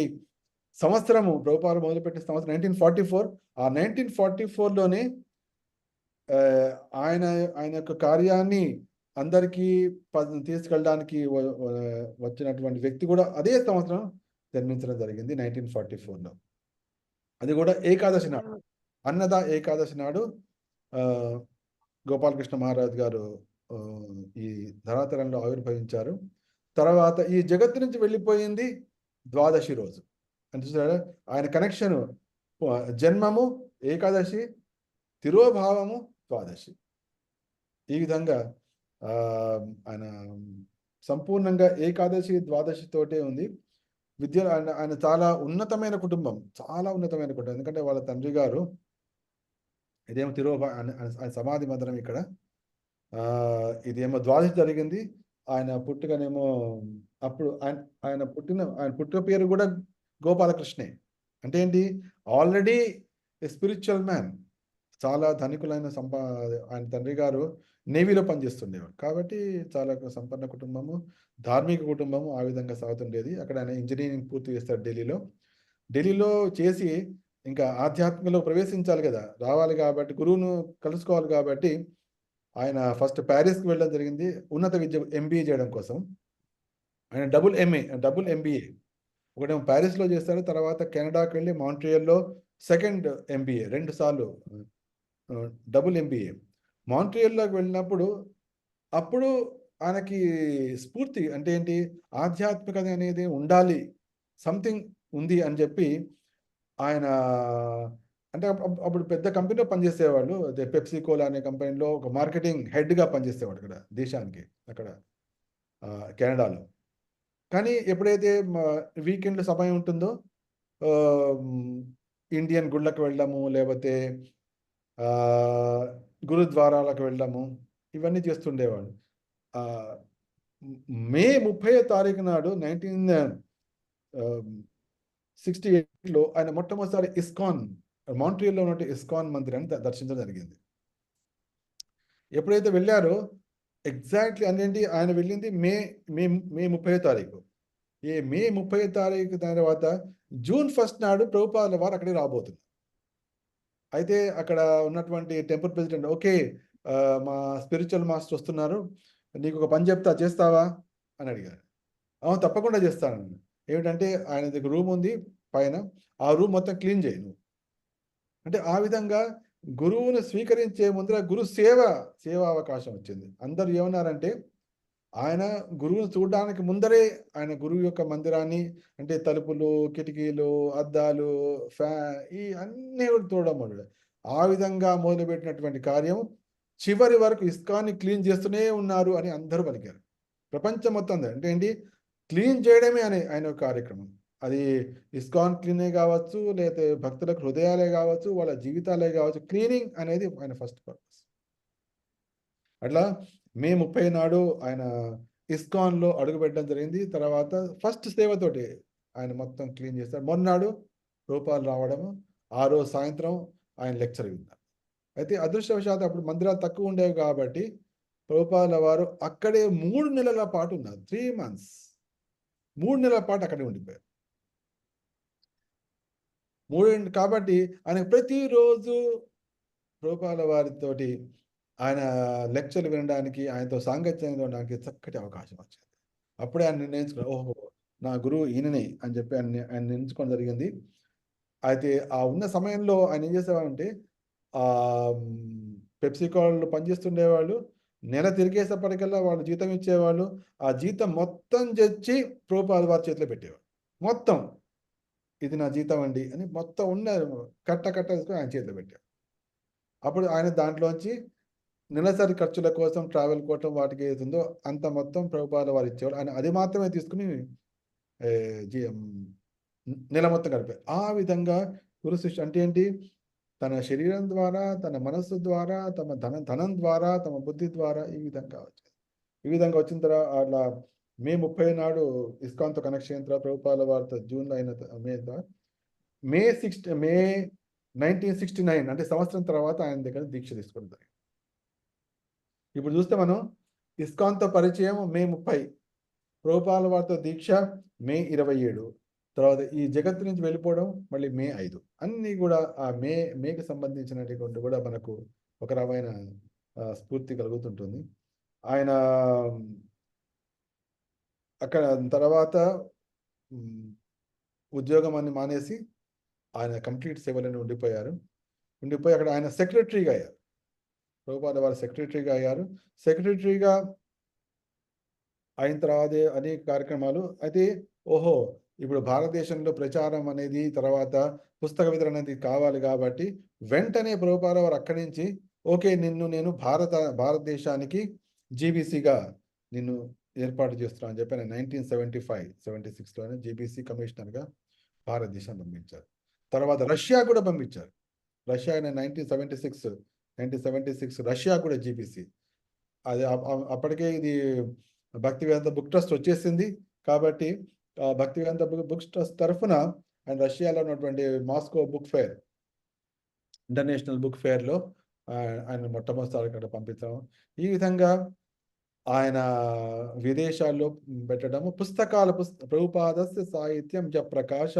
[SPEAKER 1] సంవత్సరము ప్రభుపాదులు మొదలుపెట్టిన సంవత్సరం 1944. ఆ 1944లోనే ఆయన యొక్క కార్యాన్ని అందరికీ తీసుకెళ్ళడానికి వచ్చినటువంటి వ్యక్తి కూడా అదే సంవత్సరం జన్మించడం జరిగింది, 1944లో. అది కూడా ఏకాదశి నాడు, అన్నద ఏకాదశి నాడు గోపాలకృష్ణ మహారాజ్ గారు ఈ ధరాతలంలో ఆవిర్భవించారు. తర్వాత ఈ జగత్తు నుంచి వెళ్ళిపోయింది ద్వాదశి రోజు. అంటే చూసారా ఆయన కనెక్షన్, జన్మము ఏకాదశి, తిరోభావము ద్వాదశి. ఈ విధంగా ఆయన సంపూర్ణంగా ఏకాదశి ద్వాదశి తోటే ఉంది. ఆయన చాలా ఉన్నతమైన కుటుంబం. ఎందుకంటే వాళ్ళ తండ్రి గారు ఇదేమో ఆయన సమాధి మందిరం ఇక్కడ. ఇదేమో ద్వాదశి జరిగింది. ఆయన పుట్టుకనేమో అప్పుడు ఆయన పుట్టుక పేరు కూడా గోపాలకృష్ణే. అంటే ఏంటి, ఆల్రెడీ స్పిరిచువల్ మ్యాన్. చాలా ధనికులైన ఆయన తండ్రి గారు నేవీలో పనిచేస్తుండేవాడు. కాబట్టి చాలా సంపన్న కుటుంబము, ధార్మిక కుటుంబము ఆ విధంగా సాగుతుండేది. అక్కడ ఆయన ఇంజనీరింగ్ పూర్తి చేస్తాడు ఢిల్లీలో చేసి ఇంకా ఆధ్యాత్మికలో ప్రవేశించాలి కదా, రావాలి కాబట్టి, గురువును కలుసుకోవాలి కాబట్టి ఆయన ఫస్ట్ ప్యారిస్కి వెళ్ళడం జరిగింది ఉన్నత విద్య ఎంబీఏ చేయడం కోసం. ఆయన డబుల్ ఎంబీఏ, ఒకటేమో ప్యారిస్లో చేస్తారు, తర్వాత కెనడాకి వెళ్ళి మాంట్రియల్లో సెకండ్ ఎంబీఏ, 2 సార్లు డబుల్ ఎంబీఏ. మాంట్రియల్లోకి వెళ్ళినప్పుడు అప్పుడు ఆయనకి స్ఫూర్తి అంటే ఏంటి, ఆధ్యాత్మికత అనేది ఉండాలి, సంథింగ్ ఉంది అని చెప్పి ఆయన అంటే అప్పుడు పెద్ద కంపెనీలో పనిచేసేవాళ్ళు, అదే పెప్సీ కోలా అనే కంపెనీలో ఒక మార్కెటింగ్ హెడ్గా పనిచేసేవాడు అక్కడ దేశానికి, అక్కడ కెనడాలో. కానీ ఎప్పుడైతే వీకెండ్ సమయం ఉంటుందో ఇండియన్ గుళ్ళకు వెళ్ళడము, లేకపోతే గురుద్వారాలకు వెళ్ళడము, ఇవన్నీ చేస్తుండేవాడు. మే 30వ తారీఖు నాడు 1968లో ఆయన మొట్టమొదటిసారి ఇస్కాన్, మాంట్రియల్లో ఉన్న ఇస్కాన్ మందిరాన్ని దర్శించడం జరిగింది. ఎప్పుడైతే వెళ్ళారో ఎగ్జాక్ట్లీ అదేంటి, ఆయన వెళ్ళింది మే మే మే 30వ తారీఖు. ఈ మే 30వ తారీఖు తర్వాత జూన్ 1 నాడు ప్రభుపాదుల వారు అక్కడికి రాబోతున్నారు. అయితే అక్కడ ఉన్నటువంటి టెంపుల్ ప్రెసిడెంట్, ఓకే మా స్పిరిచువల్ మాస్టర్ వస్తున్నారు, నీకు ఒక పని చెప్తా, చేస్తావా అని అడిగారు. అవును తప్పకుండా చేస్తాను. ఏమిటంటే ఆయన దగ్గర రూమ్ ఉంది పైన, ఆ రూమ్ మొత్తం క్లీన్ చేయి నువ్వు అంటే. ఆ విధంగా గురువును స్వీకరించే ముందర గురు సేవా అవకాశం వచ్చింది. అందరూ ఏమన్నారంటే, ఆయన గురువును చూడడానికి ముందరే ఆయన గురువు యొక్క మందిరాన్ని అంటే తలుపులు, కిటికీలు, అద్దాలు, ఈ అన్నీ చూడడం మొదలు. ఆ విధంగా మొదలుపెట్టినటువంటి కార్యం చివరి వరకు ఇస్కాన్ని క్లీన్ చేస్తూనే ఉన్నారు అని అందరూ పలికారు. ప్రపంచం మొత్తం అంటే ఏంటి, క్లీన్ చేయడమే ఆయన కార్యక్రమం. అది ఇస్కాన్ క్లీనే కావచ్చు, లేకపోతే భక్తులకు హృదయాలే కావచ్చు, వాళ్ళ జీవితాలే కావచ్చు, క్లీనింగ్ అనేది ఆయన ఫస్ట్ పర్పస్. అట్లా మే 30 నాడు ఆయన ఇస్కాన్లో అడుగుపెట్టడం జరిగింది. తర్వాత ఫస్ట్ సేవతోటి ఆయన మొత్తం క్లీన్ చేస్తారు. మొన్నాడు రూపాలు రావడము, ఆ రోజు సాయంత్రం ఆయన లెక్చర్ విన్నారు. అయితే అదృష్టవశాత్తు అప్పుడు మందిరాలు తక్కువ ఉండేవి కాబట్టి ప్రభుపాదుల వారు అక్కడే 3 నెలల పాటు ఉన్నారు. 3 months, 3 నెలల పాటు అక్కడే ఉండిపోయారు. కాబట్టి ఆయన ప్రతిరోజు ప్రభుపాదుల వారితోటి ఆయన లెక్చర్లు వినడానికి, ఆయనతో సాంగత్యం ఉండడానికి చక్కటి అవకాశం వచ్చింది. అప్పుడే ఆయన నిర్ణయించుకున్నారు, ఓహో నా గురువు ఈయననే అని చెప్పి ఆయన నిర్ణయించుకోవడం జరిగింది. అయితే ఆ ఉన్న సమయంలో ఆయన ఏం చేసేవారంటే, పెప్సీ కోళ్ళు పనిచేస్తుండేవాళ్ళు, నెల తిరిగేసేపటికల్లా వాళ్ళు జీతం ఇచ్చేవాళ్ళు. ఆ జీతం మొత్తం తెచ్చి ప్రభుపాదుల వారి చేతిలో పెట్టేవాడు. మొత్తం ఇది నా జీతం అండి అని మొత్తం ఉన్న కట్ట వేసుకొని ఆయన చేతిలో పెట్టారు. అప్పుడు ఆయన దాంట్లోంచి నెలసరి ఖర్చుల కోసం, ట్రావెల్ కోసం, వాటికి ఏతుందో అంత మొత్తం ప్రభుపాదుల వారు ఇచ్చేవాడు. ఆయన అది మాత్రమే తీసుకుని నెల మొత్తం గడిపారు. ఆ విధంగా గురు శిష్యు అంటే ఏంటి, తన శరీరం ద్వారా, తన మనస్సు ద్వారా, తమ ధనం ద్వారా, తమ బుద్ధి ద్వారా ఈ విధంగా వచ్చింది. ఈ విధంగా వచ్చిన తర్వాత అట్లా మే 30 నాడు ఇస్కాన్తో కనెక్షన్ అయిన తర్వాత ప్రభుపాదుల వారితో జూన్లో అయిన మే 1969 అంటే సంవత్సరం తర్వాత ఆయన దగ్గర దీక్ష తీసుకోవడం జరిగింది. ఇప్పుడు చూస్తే మనం ఇస్కాన్తో పరిచయం మే 30, ప్రభుపాదుల వారితో దీక్ష మే 27, తర్వాత ఈ జగత్తు నుంచి వెళ్ళిపోవడం మళ్ళీ మే 5. అన్నీ కూడా ఆ మేకి సంబంధించినటువంటి కూడా మనకు ఒక రకమైన స్ఫూర్తి కలుగుతుంటుంది. ఆయన అక్కడ తర్వాత ఉద్యోగం అన్ని మానేసి ఆయన కంప్లీట్ సేవలను ఉండిపోయి అక్కడ ఆయన సెక్రటరీగా అయ్యారు. ప్రభుపాదుల వారు సెక్రటరీగా అయ్యారు. సెక్రటరీగా అయిన తర్వాత అనేక కార్యక్రమాలు. అయితే ఓహో ఇప్పుడు భారతదేశంలో ప్రచారం అనేది, తర్వాత పుస్తక వితరణ అనేది కావాలి కాబట్టి వెంటనే ప్రభుపాదుల వారు అక్కడి నుంచి ఓకే నేను భారతదేశానికి జీబీసీగా నిన్ను ఏర్పాటు చేస్తున్నాను అని చెప్పి 1975-76లోనే జీబీసీ కమిషనర్గా భారతదేశం పంపించారు. తర్వాత రష్యా కూడా పంపించారు. రష్యా 1976 రష్యా కూడా జీబీసీ. అది అప్పటికే ఇది భక్తివేదాంత బుక్ ట్రస్ట్ వచ్చేసింది కాబట్టి భక్తివేదాంత బుక్ ట్రస్ట్ తరఫున ఆయన రష్యాలో ఉన్నటువంటి Moscow book fair, international book ఫేర్లో ఆయన మొట్టమొదటిసారి అక్కడ పంపించడం. ఈ విధంగా ఆయన విదేశాల్లో పెట్టడము. ప్రభుపాదస్య సాహిత్యం జ ప్రకాశ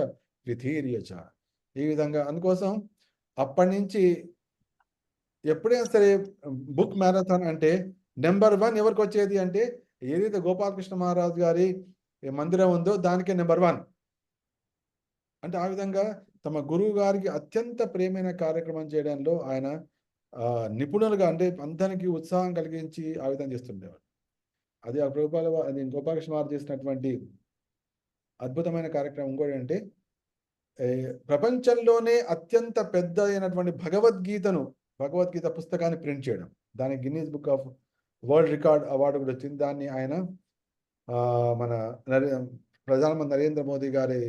[SPEAKER 1] విధీర్యచ, ఈ విధంగా అందుకోసం అప్పటి నుంచి ఎప్పుడైనా సరే బుక్ మ్యారథాన్ అంటే నెంబర్ 1 ఎవరికి వచ్చేది అంటే ఏదైతే గోపాలకృష్ణ మహారాజు గారి మందిరం ఉందో దానికే నెంబర్ 1. అంటే ఆ విధంగా తమ గురువు గారికి అత్యంత ప్రియమైన కార్యక్రమం చేయడంలో ఆయన నిపుణులుగా అంటే అందరికీ ఉత్సాహం కలిగించి ఆ విధంగా చేస్తుండేవాడు. అది ఆ గోపాలకృష్ణ మహారాజు చేసినటువంటి అద్భుతమైన కార్యక్రమం ఇంకోటి అంటే ప్రపంచంలోనే అత్యంత పెద్ద అయినటువంటి భగవద్గీత పుస్తకాన్ని ప్రింట్ చేయడం. దానికి Guinness book of world record award కూడా వచ్చింది. దాన్ని ఆయన మన ప్రధానమంత్రి నరేంద్ర మోదీ గారి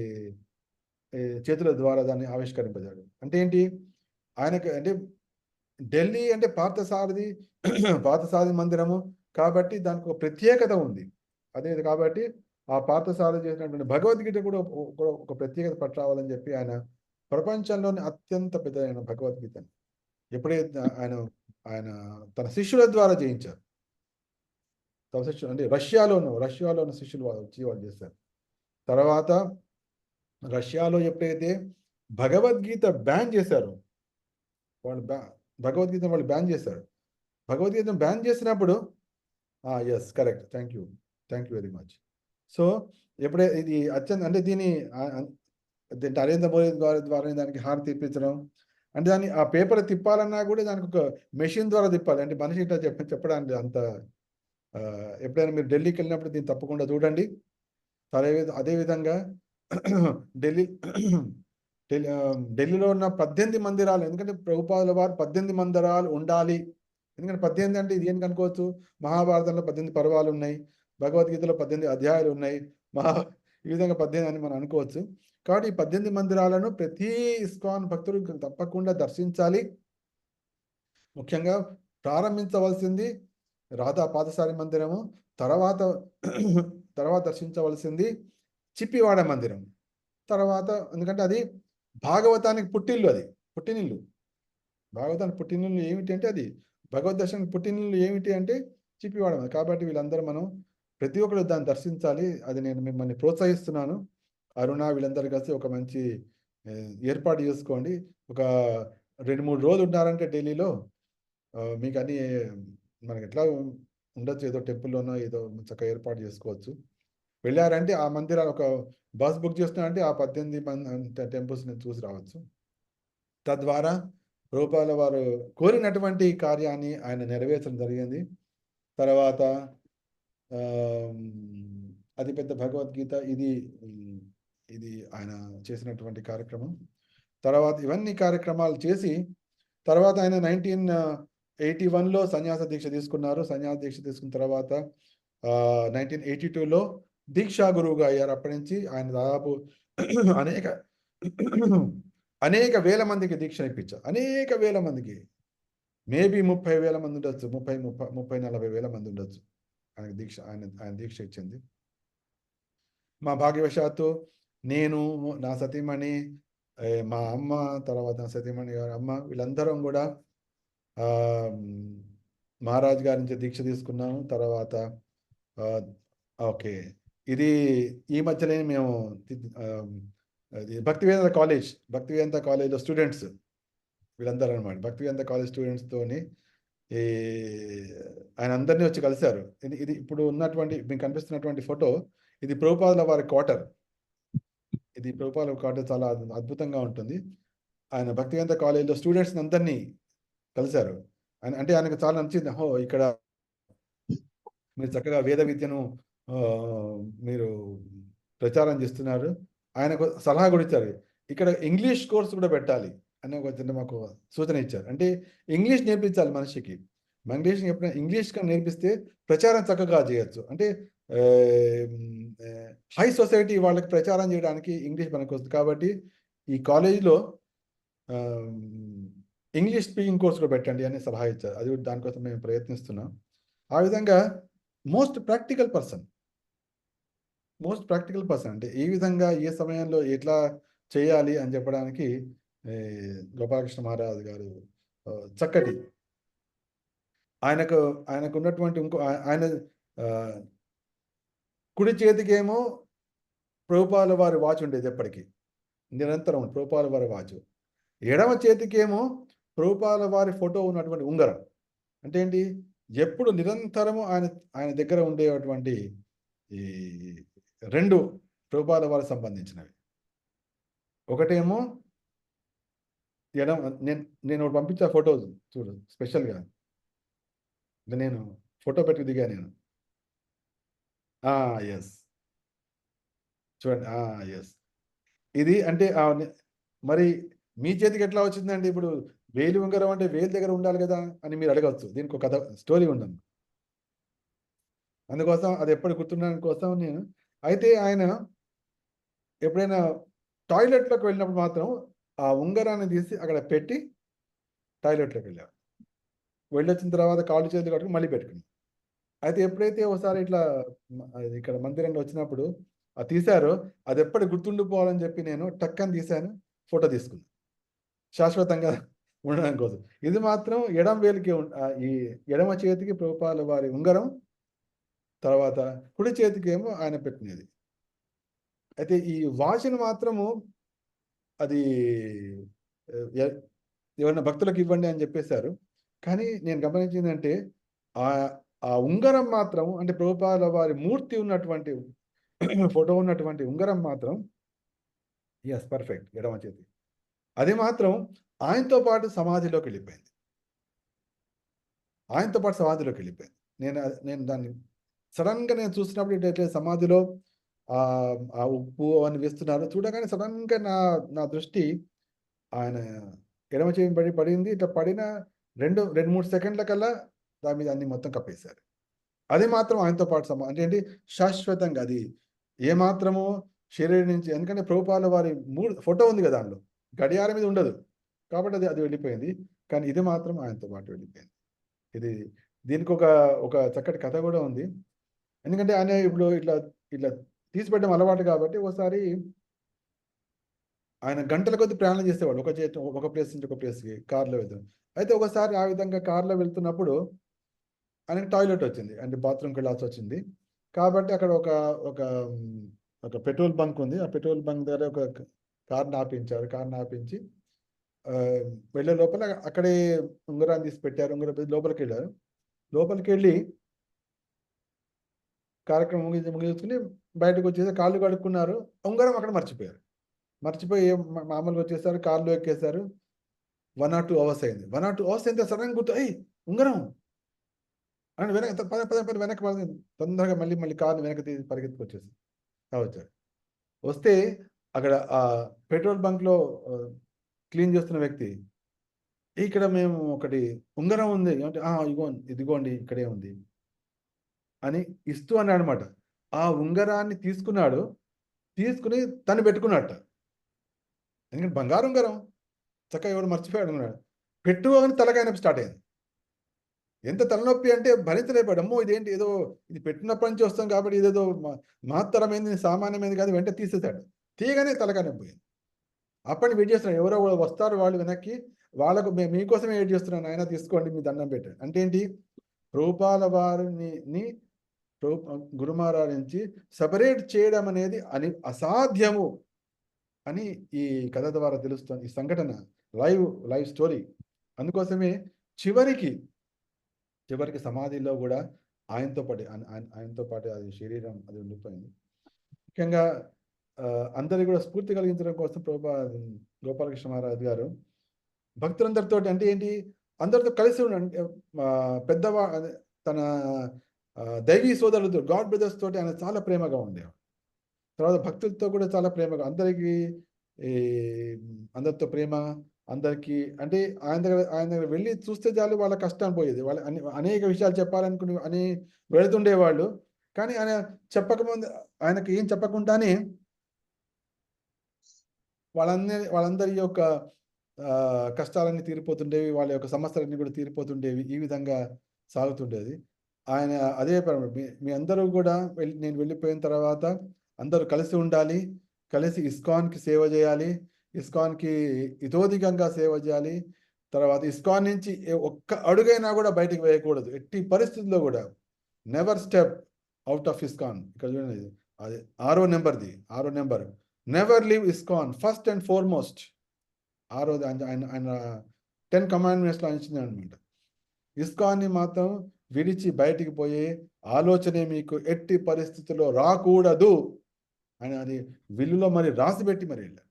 [SPEAKER 1] చేతుల ద్వారా దాన్ని ఆవిష్కరింపజాడు. అంటే ఏంటి, ఆయనకు అంటే ఢిల్లీ అంటే పార్థసారథి మందిరము కాబట్టి దానికి ఒక ప్రత్యేకత ఉంది. అదే కాబట్టి ఆ పార్థసారథి చేసినటువంటి భగవద్గీత కూడా ఒక ప్రత్యేకత పట్టావాలని చెప్పి ఆయన ప్రపంచంలోని అత్యంత పెద్దదైన భగవద్గీతని ఎప్పుడైతే ఆయన తన శిష్యుల ద్వారా చేయించారు. తన శిష్యులు అంటే రష్యాలో శిష్యులు వచ్చి వాళ్ళు చేశారు. తర్వాత రష్యాలో ఎప్పుడైతే భగవద్గీత బ్యాన్ చేశారు, భగవద్గీత వాళ్ళు బ్యాన్ చేశారు. భగవద్గీతను బ్యాన్ చేసినప్పుడు yes correct, thank you very much. So ఎప్పుడైతే ఇది అత్యంత అంటే దీని నరేంద్ర మోదీ ద్వారా దానికి హారతి ఇప్పించడం అంటే దాన్ని ఆ పేపర్ తిప్పాలన్నా కూడా దానికి ఒక మెషిన్ ద్వారా తిప్పాలి. అంటే మనిషి ఇట్లా చెప్పడానికి అంత ఎప్పుడైనా మీరు ఢిల్లీకి వెళ్ళినప్పుడు దీన్ని తప్పకుండా చూడండి. అదేవిధంగా ఢిల్లీలో ఉన్న 18 మందిరాలు, ఎందుకంటే ప్రభుపాదుల వారు 18 మందిరాలు ఉండాలి. ఎందుకంటే 18 అంటే ఇది ఏం కనుకోవచ్చు, మహాభారతంలో 18 పర్వాలు ఉన్నాయి, భగవద్గీతలో 18 అధ్యాయాలు ఉన్నాయి, ఈ విధంగా 18 అని మనం అనుకోవచ్చు. కాబట్టి ఈ 18 మందిరాలను ప్రతి ఇస్కాన్ భక్తులు తప్పకుండా దర్శించాలి. ముఖ్యంగా ప్రారంభించవలసింది రాధా పాదసారి మందిరము, తర్వాత దర్శించవలసింది చిప్పివాడ మందిరం. తర్వాత ఎందుకంటే అది భాగవతానికి పుట్టినిల్లు. భాగవతానికి పుట్టినిల్లు ఏమిటి అంటే అది భగవద్ దర్శనానికి పుట్టినిల్లు ఏమిటి అంటే చిప్పివాడ. కాబట్టి వీళ్ళందరూ మనం ప్రతి ఒక్కరు దాన్ని దర్శించాలి. అది నేను మిమ్మల్ని ప్రోత్సహిస్తున్నాను. అరుణ వీళ్ళందరూ కలిసి ఒక మంచి ఏర్పాటు చేసుకోండి. ఒక 2-3 రోజులు ఉన్నారంటే ఢిల్లీలో మీకు అన్ని మనకి ఎట్లా ఉండొచ్చు, ఏదో టెంపుల్లోనో ఏదో చక్కగా ఏర్పాటు చేసుకోవచ్చు. వెళ్ళారంటే ఆ మందిరాలు ఒక బస్ బుక్ చేస్తున్నారంటే ఆ 18 టెంపుల్స్ని చూసి రావచ్చు. తద్వారా రూపాల వారు కోరినటువంటి కార్యాన్ని ఆయన నెరవేర్చడం జరిగింది. తర్వాత అతిపెద్ద భగవద్గీత ఇది ఆయన చేసినటువంటి కార్యక్రమం. తర్వాత ఇవన్నీ కార్యక్రమాలు చేసి తర్వాత ఆయన 1981లో సన్యాస దీక్ష తీసుకున్నారు. సన్యాస దీక్ష తీసుకున్న తర్వాత 1982లో దీక్షా గురువుగా అయ్యారు. అప్పటి నుంచి ఆయన దాదాపు అనేక వేల మందికి దీక్ష ఇప్పించారు. అనేక వేల మందికి, మేబీ 30,000 మంది ఉండొచ్చు, 30-40,000 మంది ఉండొచ్చు ఆయన దీక్ష ఇచ్చింది. మా భాగ్యవశాత్తు నేను, నా సతీమణి, మా అమ్మ, తర్వాత నా సతీమణి గారి అమ్మ, వీళ్ళందరం కూడా మహారాజ్ గారి నుంచి దీక్ష తీసుకున్నాము. తర్వాత ఓకే, ఇది ఈ మధ్యనే మేము భక్తివేదాంత కాలేజ్లో స్టూడెంట్స్ వీళ్ళందరూ అనమాట. భక్తివేదాంత కాలేజ్ స్టూడెంట్స్తోని ఆయన అందరినీ వచ్చి కలిశారు. ఇది ఇప్పుడు ఉన్నటువంటి మీకు కనిపిస్తున్నటువంటి ఫోటో, ఇది ప్రభుపాదుల వారి క్వార్టర్. ఇది ప్రభుపాదుల క్వార్టర్ చాలా అద్భుతంగా ఉంటుంది. ఆయన భక్తివేదాంత కాలేజ్లో స్టూడెంట్స్ని అందరినీ కలిశారు. అంటే ఆయనకు చాలా నచ్చింది. ఇక్కడ మీరు చక్కగా వేద విద్యను మీరు ప్రచారం చేస్తున్నారు. ఆయనకు సలహా కూడా ఇచ్చారు, ఇక్కడ ఇంగ్లీష్ కోర్స్ కూడా పెట్టాలి అని ఒక చిన్న మాకు సూచన ఇచ్చారు. అంటే ఇంగ్లీష్ నేర్పించాలి మనిషికి. ఎప్పుడైనా ఇంగ్లీష్గా నేర్పిస్తే ప్రచారం చక్కగా చేయొచ్చు. అంటే హై సొసైటీ వాళ్ళకి ప్రచారం చేయడానికి ఇంగ్లీష్ మనకు వస్తుంది. కాబట్టి ఈ కాలేజీలో ఇంగ్లీష్ స్పీకింగ్ కోర్స్ కూడా పెట్టండి అని సలహా ఇచ్చారు. అది దానికోసం మేము ప్రయత్నిస్తున్నాం. ఆ విధంగా మోస్ట్ ప్రాక్టికల్ పర్సన్ అంటే ఈ విధంగా ఏ సమయంలో ఎట్లా చేయాలి అని చెప్పడానికి గోపాలకృష్ణ మహారాజు గారు చక్కటి ఆయనకు ఉన్నటువంటి ఆయన కుడి చేతికేమో ప్రభుపాదుల వారి వాచ్ ఉండేది ఎప్పటికీ. నిరంతరం ప్రభుపాల వారి వాచ్. ఎడమ చేతికేమో ప్రభుపాల వారి ఫోటో ఉన్నటువంటి ఉంగరం. అంటే ఏంటి? ఎప్పుడు నిరంతరము ఆయన ఆయన దగ్గర ఉండేటువంటి ఈ 2 ప్రభుపాల వారికి సంబంధించినవి. ఒకటేమో నేను ఒకటి పంపించా ఫోటో చూడు స్పెషల్‌గా. నేను ఫోటో పెట్టి దిగా నేను. యెస్. చూడండి. యెస్. ఇది అంటే మరి మీ చేతికి ఎట్లా వచ్చిందండి? ఇప్పుడు వేలి ఉంగరం అంటే వేలి దగ్గర ఉండాలి కదా అని మీరు అడగవచ్చు. దీనికి ఒక కథ స్టోరీ ఉందండి. అందుకోసం అది ఎప్పుడు గుర్తుండడం కోసం నేను అయితే ఆయన ఎప్పుడైనా టాయిలెట్‌లోకి వెళ్ళినప్పుడు మాత్రం ఆ ఉంగరాన్ని తీసి అక్కడ పెట్టి టాయిలెట్‌లోకి వెళ్ళారు. వెళ్ళొచ్చిన తర్వాత కాళ్ళు చేతులు కట్టుకొని మళ్ళీ పెట్టుకున్నారు. అయితే ఎప్పుడైతే ఒకసారి ఇట్లా అది ఇక్కడ మందిరంలో వచ్చినప్పుడు అది తీశారో అది ఎప్పటికి గుర్తుండిపోవాలని చెప్పి నేను టక్కని తీశాను, ఫోటో తీసుకున్నాను. శాశ్వతంగా ఉండడం కోసం. ఇది మాత్రం ఎడమ వేలికి ఈ ఎడమ చేతికి ప్రభుపాల వారి ఉంగరం, తర్వాత కుడి చేతికేమో ఆయన పెట్టినది. అయితే ఈ వాచ్‌ని మాత్రము అది ఎ ఎవరైనా భక్తులకు ఇవ్వండి అని చెప్పేశారు. కానీ నేను గమనించిందంటే ఆ ఉంగరం మాత్రం అంటే ప్రభుపాల వారి మూర్తి ఉన్నటువంటి ఫోటో ఉన్నటువంటి ఉంగరం మాత్రం యెస్ పర్ఫెక్ట్ ఎడమ చేతి. అది మాత్రం ఆయనతో పాటు సమాధిలోకి వెళ్ళిపోయింది. ఆయనతో పాటు సమాధిలోకి వెళ్ళిపోయింది. నేను దాన్ని సడన్‌గా నేను చూసినప్పుడు ఏంటంటే సమాధిలో ఆ ఉప్పు అవన్నీ వేస్తున్నారు. చూడగానే సడన్‌గా నా దృష్టి ఆయన ఎడమ చేయి పడింది. ఇట్లా పడిన 2, 3 సెకండ్లకల్లా దాని మీద అన్ని మొత్తం కప్పేశారు. అది మాత్రం ఆయనతో పాటు అంటే ఏంటి శాశ్వతంగా అది ఏమాత్రము శరీరం నుంచి ఎందుకంటే ప్రభుపాల వారి ఫోటో ఉంది కదా దాంట్లో. గడియారం మీద ఉండదు. కాబట్టి అది వెళ్ళిపోయింది. కానీ ఇది మాత్రం ఆయనతో పాటు వెళ్ళిపోయింది. దీనికి ఒక చక్కటి కథ కూడా ఉంది. ఎందుకంటే ఆయన ఇప్పుడు ఇట్లా తీసి పెట్టడం అలవాటు కాబట్టి ఒకసారి ఆయన గంటల కొద్దీ ప్రయాణం చేసేవాడు. ఒక ప్లేస్ నుంచి ఒక ప్లేస్‌కి కార్‌లో వెళ్తూ. అయితే ఒకసారి ఆ విధంగా కార్‌లో వెళ్తున్నప్పుడు ఆయనకి టాయిలెట్ వచ్చింది. అంటే బాత్రూమ్‌కి వెళ్ళాల్సి వచ్చింది. కాబట్టి అక్కడ ఒక పెట్రోల్ బంక్ ఉంది. ఆ పెట్రోల్ బంక్ దగ్గర ఒక కార్‌ని ఆపించారు. కార్‌ని ఆపించి వెళ్ళే లోపల అక్కడే ఉంగరాన్ని తీసి పెట్టారు. ఉంగరం పెట్టి లోపలికెళ్లారు. లోపలికెళ్ళి కార్యక్రమం ముగించుకొని బయటకొచ్చేసి కాళ్ళు కడుక్కున్నారు. ఉంగరం అక్కడ మర్చిపోయారు. మర్చిపోయి మామూలుగా వచ్చేసారు. కార్‌లో ఎక్కేసారు. 1 or 2 అవర్స్ అయింది. 1 or 2 అవర్స్ అయితే సడెన్‌గా గుర్తు ఉంగరం అని పద వెనక్కి తొందరగా మళ్ళీ కార్‌ని వెనక్కి తీసి పరిగెత్తుకొచ్చేసి వచ్చారు. వస్తే అక్కడ పెట్రోల్ బంక్‌లో క్లీన్ చేస్తున్న వ్యక్తి ఇక్కడ మేము ఒకటి ఉంగరం ఉంది. అంటే ఇదిగోండి ఇక్కడే ఉంది అని ఇస్తూ అన్నాడనమాట. ఆ ఉంగరాన్ని తీసుకున్నాడు. తీసుకొని తను పెట్టుకున్నట్ట. ఎందుకంటే బంగారు ఉంగరం. చక్కగా ఎవడు మర్చిపోయాడు అనుకున్నాడు. పెట్టుకోగానే తలకాయ నొప్పి స్టార్ట్ అయింది. ఎంత తలనొప్పి అంటే భరించలేకపోయాడు. అమ్మో! ఇదేంటి ఏదో ఇది పెట్టినప్పటి నుంచి వస్తాం కాబట్టి ఇదేదో మహత్తరమైనది, సామాన్యమైనది కాదు వెంటనే తీసేసాడు. తీయగానే తలకాయ నొప్పి పోయింది. అప్పటికి వెయిట్ చేస్తున్నాడు. ఎవరో వస్తారు వాళ్ళు వెనక్కి. వాళ్ళకు మీకోసమే వెయిట్ చేస్తున్నాను నాయన తీసుకోండి మీ దండం పెట్టాడు. అంటే ఏంటి? ప్రభుపాల వారిని గురుమహారాజ్ నుంచి సెపరేట్ చేయడం అనేది అసాధ్యము అని ఈ కథ ద్వారా తెలుస్తుంది. ఈ సంఘటన లైవ్ స్టోరీ. అందుకోసమే చివరికి సమాధిలో కూడా ఆయనతో పాటు అది శరీరం అది ఉండిపోయింది. ముఖ్యంగా అందరికీ కూడా స్ఫూర్తి కలిగించడం కోసం గోపాలకృష్ణ మహారాజ్ గారు భక్తులందరితోటి అంటే ఏంటి అందరితో కలిసి ఉండండి. తన దైవీ సోదరులతో గాడ్ బ్రదర్స్ తోటి ఆయన చాలా ప్రేమగా ఉండేవాడు. తర్వాత భక్తులతో కూడా చాలా ప్రేమగా అందరితో ప్రేమ అందరికీ అంటే ఆయన దగ్గర వెళ్ళి చూస్తే చాలు వాళ్ళ కష్టం పోయేది. వాళ్ళు అనేక విషయాలు చెప్పాలనుకుని వెళుతుండేవాళ్ళు. కానీ ఆయన చెప్పకముందు ఆయనకి ఏం చెప్పకుండానే వాళ్ళందరి యొక్క కష్టాలన్నీ తీరిపోతుండేవి. వాళ్ళ యొక్క సమస్యలన్నీ కూడా తీరిపోతుండేవి. ఈ విధంగా సాగుతుండేది. ఆయన అదే మీ అందరూ కూడా నేను వెళ్ళిపోయిన తర్వాత అందరూ కలిసి ఉండాలి. కలిసి ఇస్కాన్‌కి సేవ చేయాలి. ఇస్కాన్‌కి ఇతోధికంగా సేవ చేయాలి. తర్వాత ఇస్కాన్ నుంచి ఒక్క అడుగైనా కూడా బయటికి వేయకూడదు. ఎట్టి పరిస్థితుల్లో కూడా never step out of ISKCON. ఇక్కడ చూడండి అది 6వ number. Never leave ISKCON first and foremost. ఆ రోజు ఆయన 10 కమాండ్మెంట్స్లో ఇచ్చింది అనమాట. ఇస్కాన్ని మాత్రం విడిచి బయటికి పోయే ఆలోచనే మీకు ఎట్టి పరిస్థితుల్లో రాకూడదు అని అది విల్లులో మరి రాసిపెట్టి మరి వెళ్ళారు.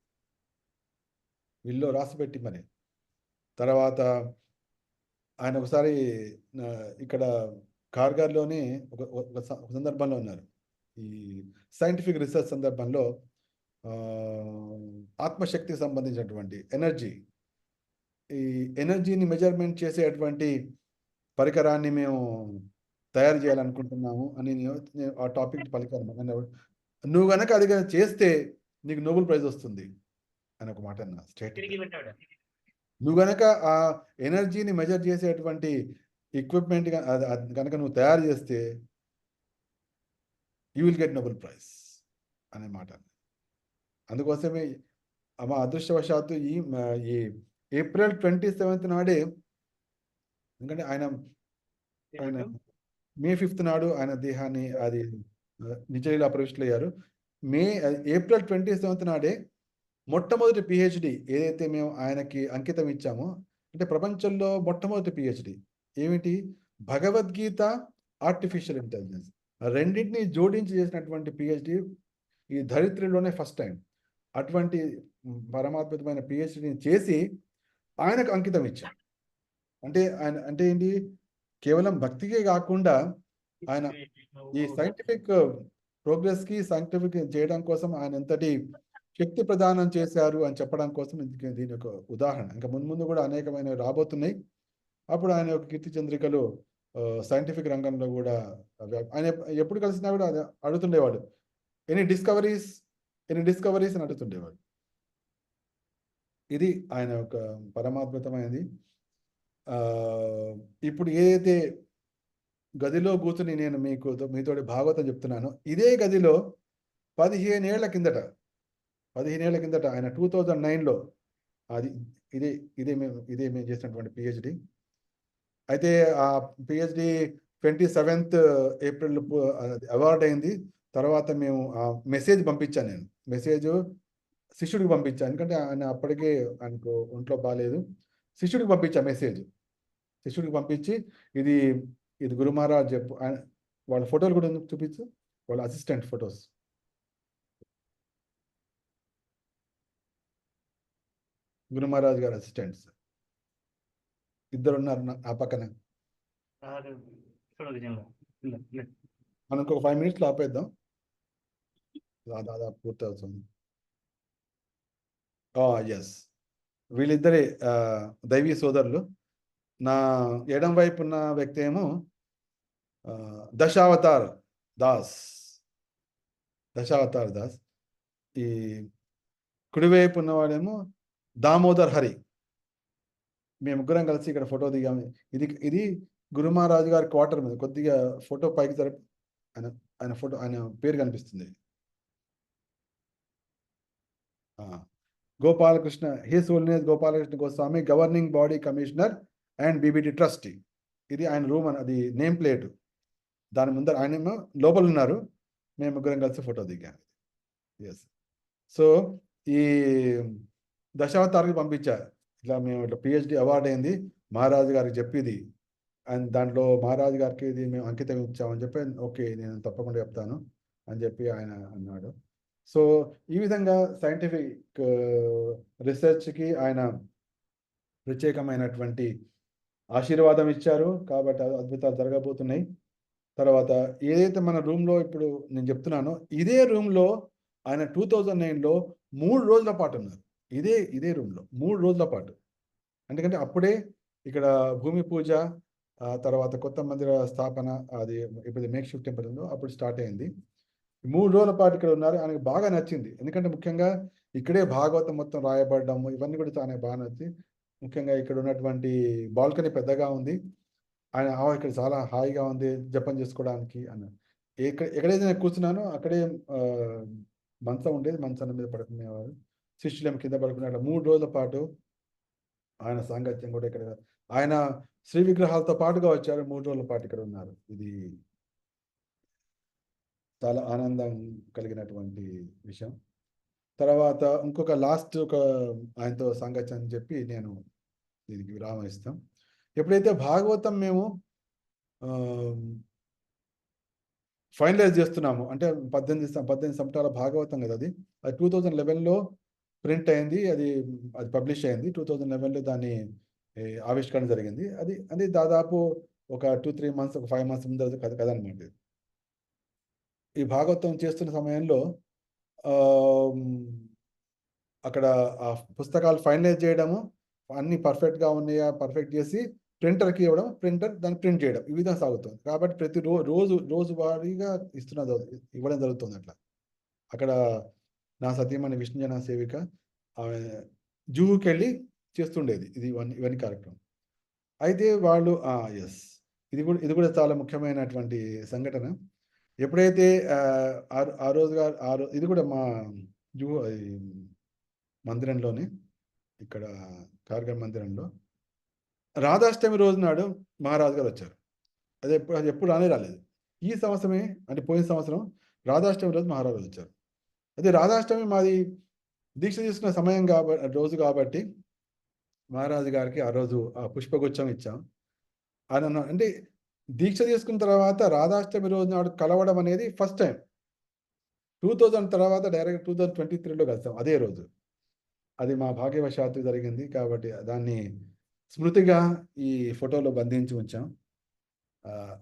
[SPEAKER 1] విల్లులో రాసిపెట్టి మరి తర్వాత ఆయన ఒకసారి ఇక్కడ కార్గార్లోని ఒక సందర్భంలో ఉన్నారు. ఈ సైంటిఫిక్ రీసెర్చ్ సందర్భంలో ఆత్మశక్తికి సంబంధించినటువంటి ఈ ఎనర్జీని మెజర్మెంట్ చేసేటువంటి పరికరాన్ని మేము తయారు చేయాలనుకుంటున్నాము అని నేను ఆ టాపిక్ పలికాను. నువ్వు గనక అది చేస్తే నీకు నోబెల్ ప్రైజ్ వస్తుంది అని ఒక మాట అన్న స్టేట్. నువ్వు గనక ఆ ఎనర్జీని మెజర్ చేసేటువంటి ఎక్విప్మెంట్ కనుక నువ్వు తయారు చేస్తే you will get Nobel prize అనే మాట. అందుకోసమే మా అదృష్టవశాత్తు ఈ ఏప్రిల్ 27th నాడే, ఎందుకంటే ఆయన మే 5th నాడు ఆయన దేహాన్ని అది నిజలీలా ప్రవిష్టులయ్యారు. ఏప్రిల్ 27th నాడే మొట్టమొదటి పిహెచ్డి ఏదైతే మేము ఆయనకి అంకితం ఇచ్చామో, అంటే ప్రపంచంలో మొట్టమొదటి పిహెచ్డి ఏమిటి, భగవద్గీత, ఆర్టిఫిషియల్ ఇంటెలిజెన్స్ రెండింటిని జోడించి చేసినటువంటి పిహెచ్డి ఈ ధరిత్రిలోనే ఫస్ట్ టైం. అటువంటి పరమాద్భుతమైన పిహెచ్డిని చేసి ఆయనకు అంకితం ఇచ్చాం. అంటే ఏంటి, కేవలం భక్తికే కాకుండా ఆయన ఈ సైంటిఫిక్ ప్రోగ్రెస్కి సైంటిఫిక్ చేయడం కోసం ఆయన ఎంతటి శక్తి ప్రదానం చేశారు అని చెప్పడం కోసం దీని ఒక ఉదాహరణ. ఇంకా ముందు కూడా అనేకమైన రాబోతున్నాయి. అప్పుడు ఆయన యొక్క కీర్తి చంద్రికలు సైంటిఫిక్ రంగంలో కూడా ఆయన ఎప్పుడు కలిసినా కూడా అడుగుతుండేవాడు, ఎనీ డిస్కవరీస్ అని అడుగుతుండేవాడు. ఇది ఆయన యొక్క పరమాద్భుతమైనది. ఇప్పుడు ఏదైతే గదిలో కూర్చుని నేను మీతోటి భాగవతం చెప్తున్నానో, ఇదే గదిలో 15 ఏళ్ల కిందట ఆయన 2009లో ఇదే మేము చేసినటువంటి పిహెచ్డి. అయితే ఆ పిహెచ్డి 27th ఏప్రిల్ అవార్డ్ అయింది. తర్వాత మేము ఆ మెసేజ్ పంపించాను, నేను మెసేజ్ శిష్యుడికి పంపించాను, ఎందుకంటే ఆయన అప్పటికే ఆయనకు ఒంట్లో బాగాలేదు. శిష్యుడికి పంపించా మెసేజ్. శిష్యుడికి పంపించి ఇది గురు మహారాజ్ చెప్పు, వాళ్ళ ఫోటోలు కూడా చూపించు, వాళ్ళ అసిస్టెంట్ ఫొటోస్. గురు మహారాజ్ గారి అసిస్టెంట్స్ ఇద్దరు ఉన్నారు ఆ పక్కన. మనకు ఒక 5 minutes ఆపేద్దాం, దాదాపు పూర్తి అవుతుంది. ఎస్, వీళ్ళిద్దరే దైవీ సోదరులు. నా ఎడం వైపు ఉన్న వ్యక్తి ఏమో దశావతార్ దాస్. ఈ కుడివైపు ఉన్నవాడేమో దామోదర్ హరి. మేము ముగ్గురం కలిసి ఇక్కడ ఫోటో దిగాము. ఇది గురు మహారాజు గారి క్వార్టర్ మీద. కొద్దిగా ఫోటో పైకి జరప, ఆయన పేరు కనిపిస్తుంది. Gopalakrishna, his holiness Gopalakrishna Goswami, governing body commissioner and BBT trustee. ఇది ఆయన రూమ్, అది నేమ్ ప్లేట్. దాని ముందర ఆయన లోపల ఉన్నారు, మేము ముగ్గురం కలిసి ఫోటో దిగాము. ఎస్. సో ఈ దశావతారికి పంపించారు, ఇట్లా మేము ఇట్లా పిహెచ్డి అవార్డు అయింది మహారాజు గారికి చెప్పిది, అండ్ దాంట్లో మహారాజు గారికి ఇది మేము అంకితం ఇచ్చామని చెప్పి, ఓకే నేను తప్పకుండా చెప్తాను అని చెప్పి ఆయన అన్నాడు. సో ఈ విధంగా సైంటిఫిక్ రీసెర్చ్కి ఆయన ప్రత్యేకమైనటువంటి ఆశీర్వాదం ఇచ్చారు. కాబట్టి అద్భుతాలు జరగబోతున్నాయి. తర్వాత ఏదైతే మన రూమ్లో ఇప్పుడు నేను చెప్తున్నానో, ఇదే రూమ్లో ఆయన 2009లో 3 రోజుల పాటు ఉన్నారు. ఇదే రూమ్లో 3 రోజుల పాటు. ఎందుకంటే అప్పుడే ఇక్కడ భూమి పూజ, తర్వాత కొత్త మందిర స్థాపన, అది ఇప్పుడు మేక్-షిఫ్ట్ టెంపుల్ ఉందో అప్పుడు స్టార్ట్ అయింది. 3 రోజుల పాటు ఇక్కడ ఉన్నారు. ఆయనకు బాగా నచ్చింది, ఎందుకంటే ముఖ్యంగా ఇక్కడే భాగవతం మొత్తం రాయబడ్డాము, ఇవన్నీ కూడా ఆయనకు బాగా నచ్చి. ముఖ్యంగా ఇక్కడ ఉన్నటువంటి బాల్కనీ పెద్దగా ఉంది. ఆయన ఇక్కడ చాలా హాయిగా ఉంది జపం చేసుకోవడానికి అన్న. ఎక్కడైతే నేను కూర్చున్నానో అక్కడే మంచం ఉండేది, మంచం మీద పడుకునేవారు. శిష్యులేమో కింద పడుకునే. 3 రోజుల పాటు ఆయన సాంగత్యం కూడా ఇక్కడ, ఆయన శ్రీ విగ్రహాలతో పాటుగా వచ్చారు. 3 రోజుల పాటు ఇక్కడ ఉన్నారు. ఇది చాలా ఆనందం కలిగినటువంటి విషయం. తర్వాత ఇంకొక లాస్ట్ ఒక ఆయనతో సంగతి అని చెప్పి నేను దీనికి విరామం ఇస్తాం. ఎప్పుడైతే భాగవతం మేము ఫైనలైజ్ చేస్తున్నాము, అంటే 18 సంవత్సరాల భాగవతం కదా అది 2011లో ప్రింట్ అయింది, అది పబ్లిష్ అయింది. 2011లో దాన్ని ఆవిష్కరణ జరిగింది. అది దాదాపు ఒక 2-3 మంత్స్, ఒక 5 మంత్స్ ముందు కథ అనమాట. ఈ భాగవతం చేస్తున్న సమయంలో అక్కడ ఆ పుస్తకాలు ఫైనలైజ్ చేయడము, అన్ని పర్ఫెక్ట్గా ఉన్నాయా పర్ఫెక్ట్ చేసి ప్రింటర్కి ఇవ్వడం, ప్రింటర్ దాన్ని ప్రింట్ చేయడం, ఈ విధంగా సాగుతుంది. కాబట్టి ప్రతి రోజువారీగా ఇవ్వడం జరుగుతుంది. అక్కడ నా సతీమణి విష్ణుజన సేవిక జూకి వెళ్ళి చేస్తుండేది ఇవన్నీ కార్యక్రమం. అయితే వాళ్ళు ఎస్, ఇది కూడా చాలా ముఖ్యమైనటువంటి సంఘటన. ఎప్పుడైతే ఆ రోజుగా ఇది కూడా మా జూ మందిరంలోనే, ఇక్కడ కార్యక్రమ మందిరంలో రాధాష్టమి రోజు నాడు మహారాజు గారు వచ్చారు. అది ఎప్పుడు రాలేదు. ఈ సంవత్సరమే, అంటే పోయిన సంవత్సరం రాధాష్టమి రోజు మహారాజు వచ్చారు. అదే రాధాష్టమి మాది దీక్ష తీసుకున్న సమయం రోజు కాబట్టి మహారాజు గారికి ఆ రోజు ఆ పుష్పగుచ్చం ఇచ్చాం. ఆయన అంటే దీక్ష తీసుకున్న తర్వాత రాధాష్టమి రోజు నాడు కలవడం అనేది ఫస్ట్ టైం. 2000 తర్వాత డైరెక్ట్ 2023లో కలిసాం అదే రోజు. అది మా భాగ్యవశాత్తు జరిగింది కాబట్టి దాన్ని స్మృతిగా ఈ ఫోటోలో బంధించి ఉంచాం.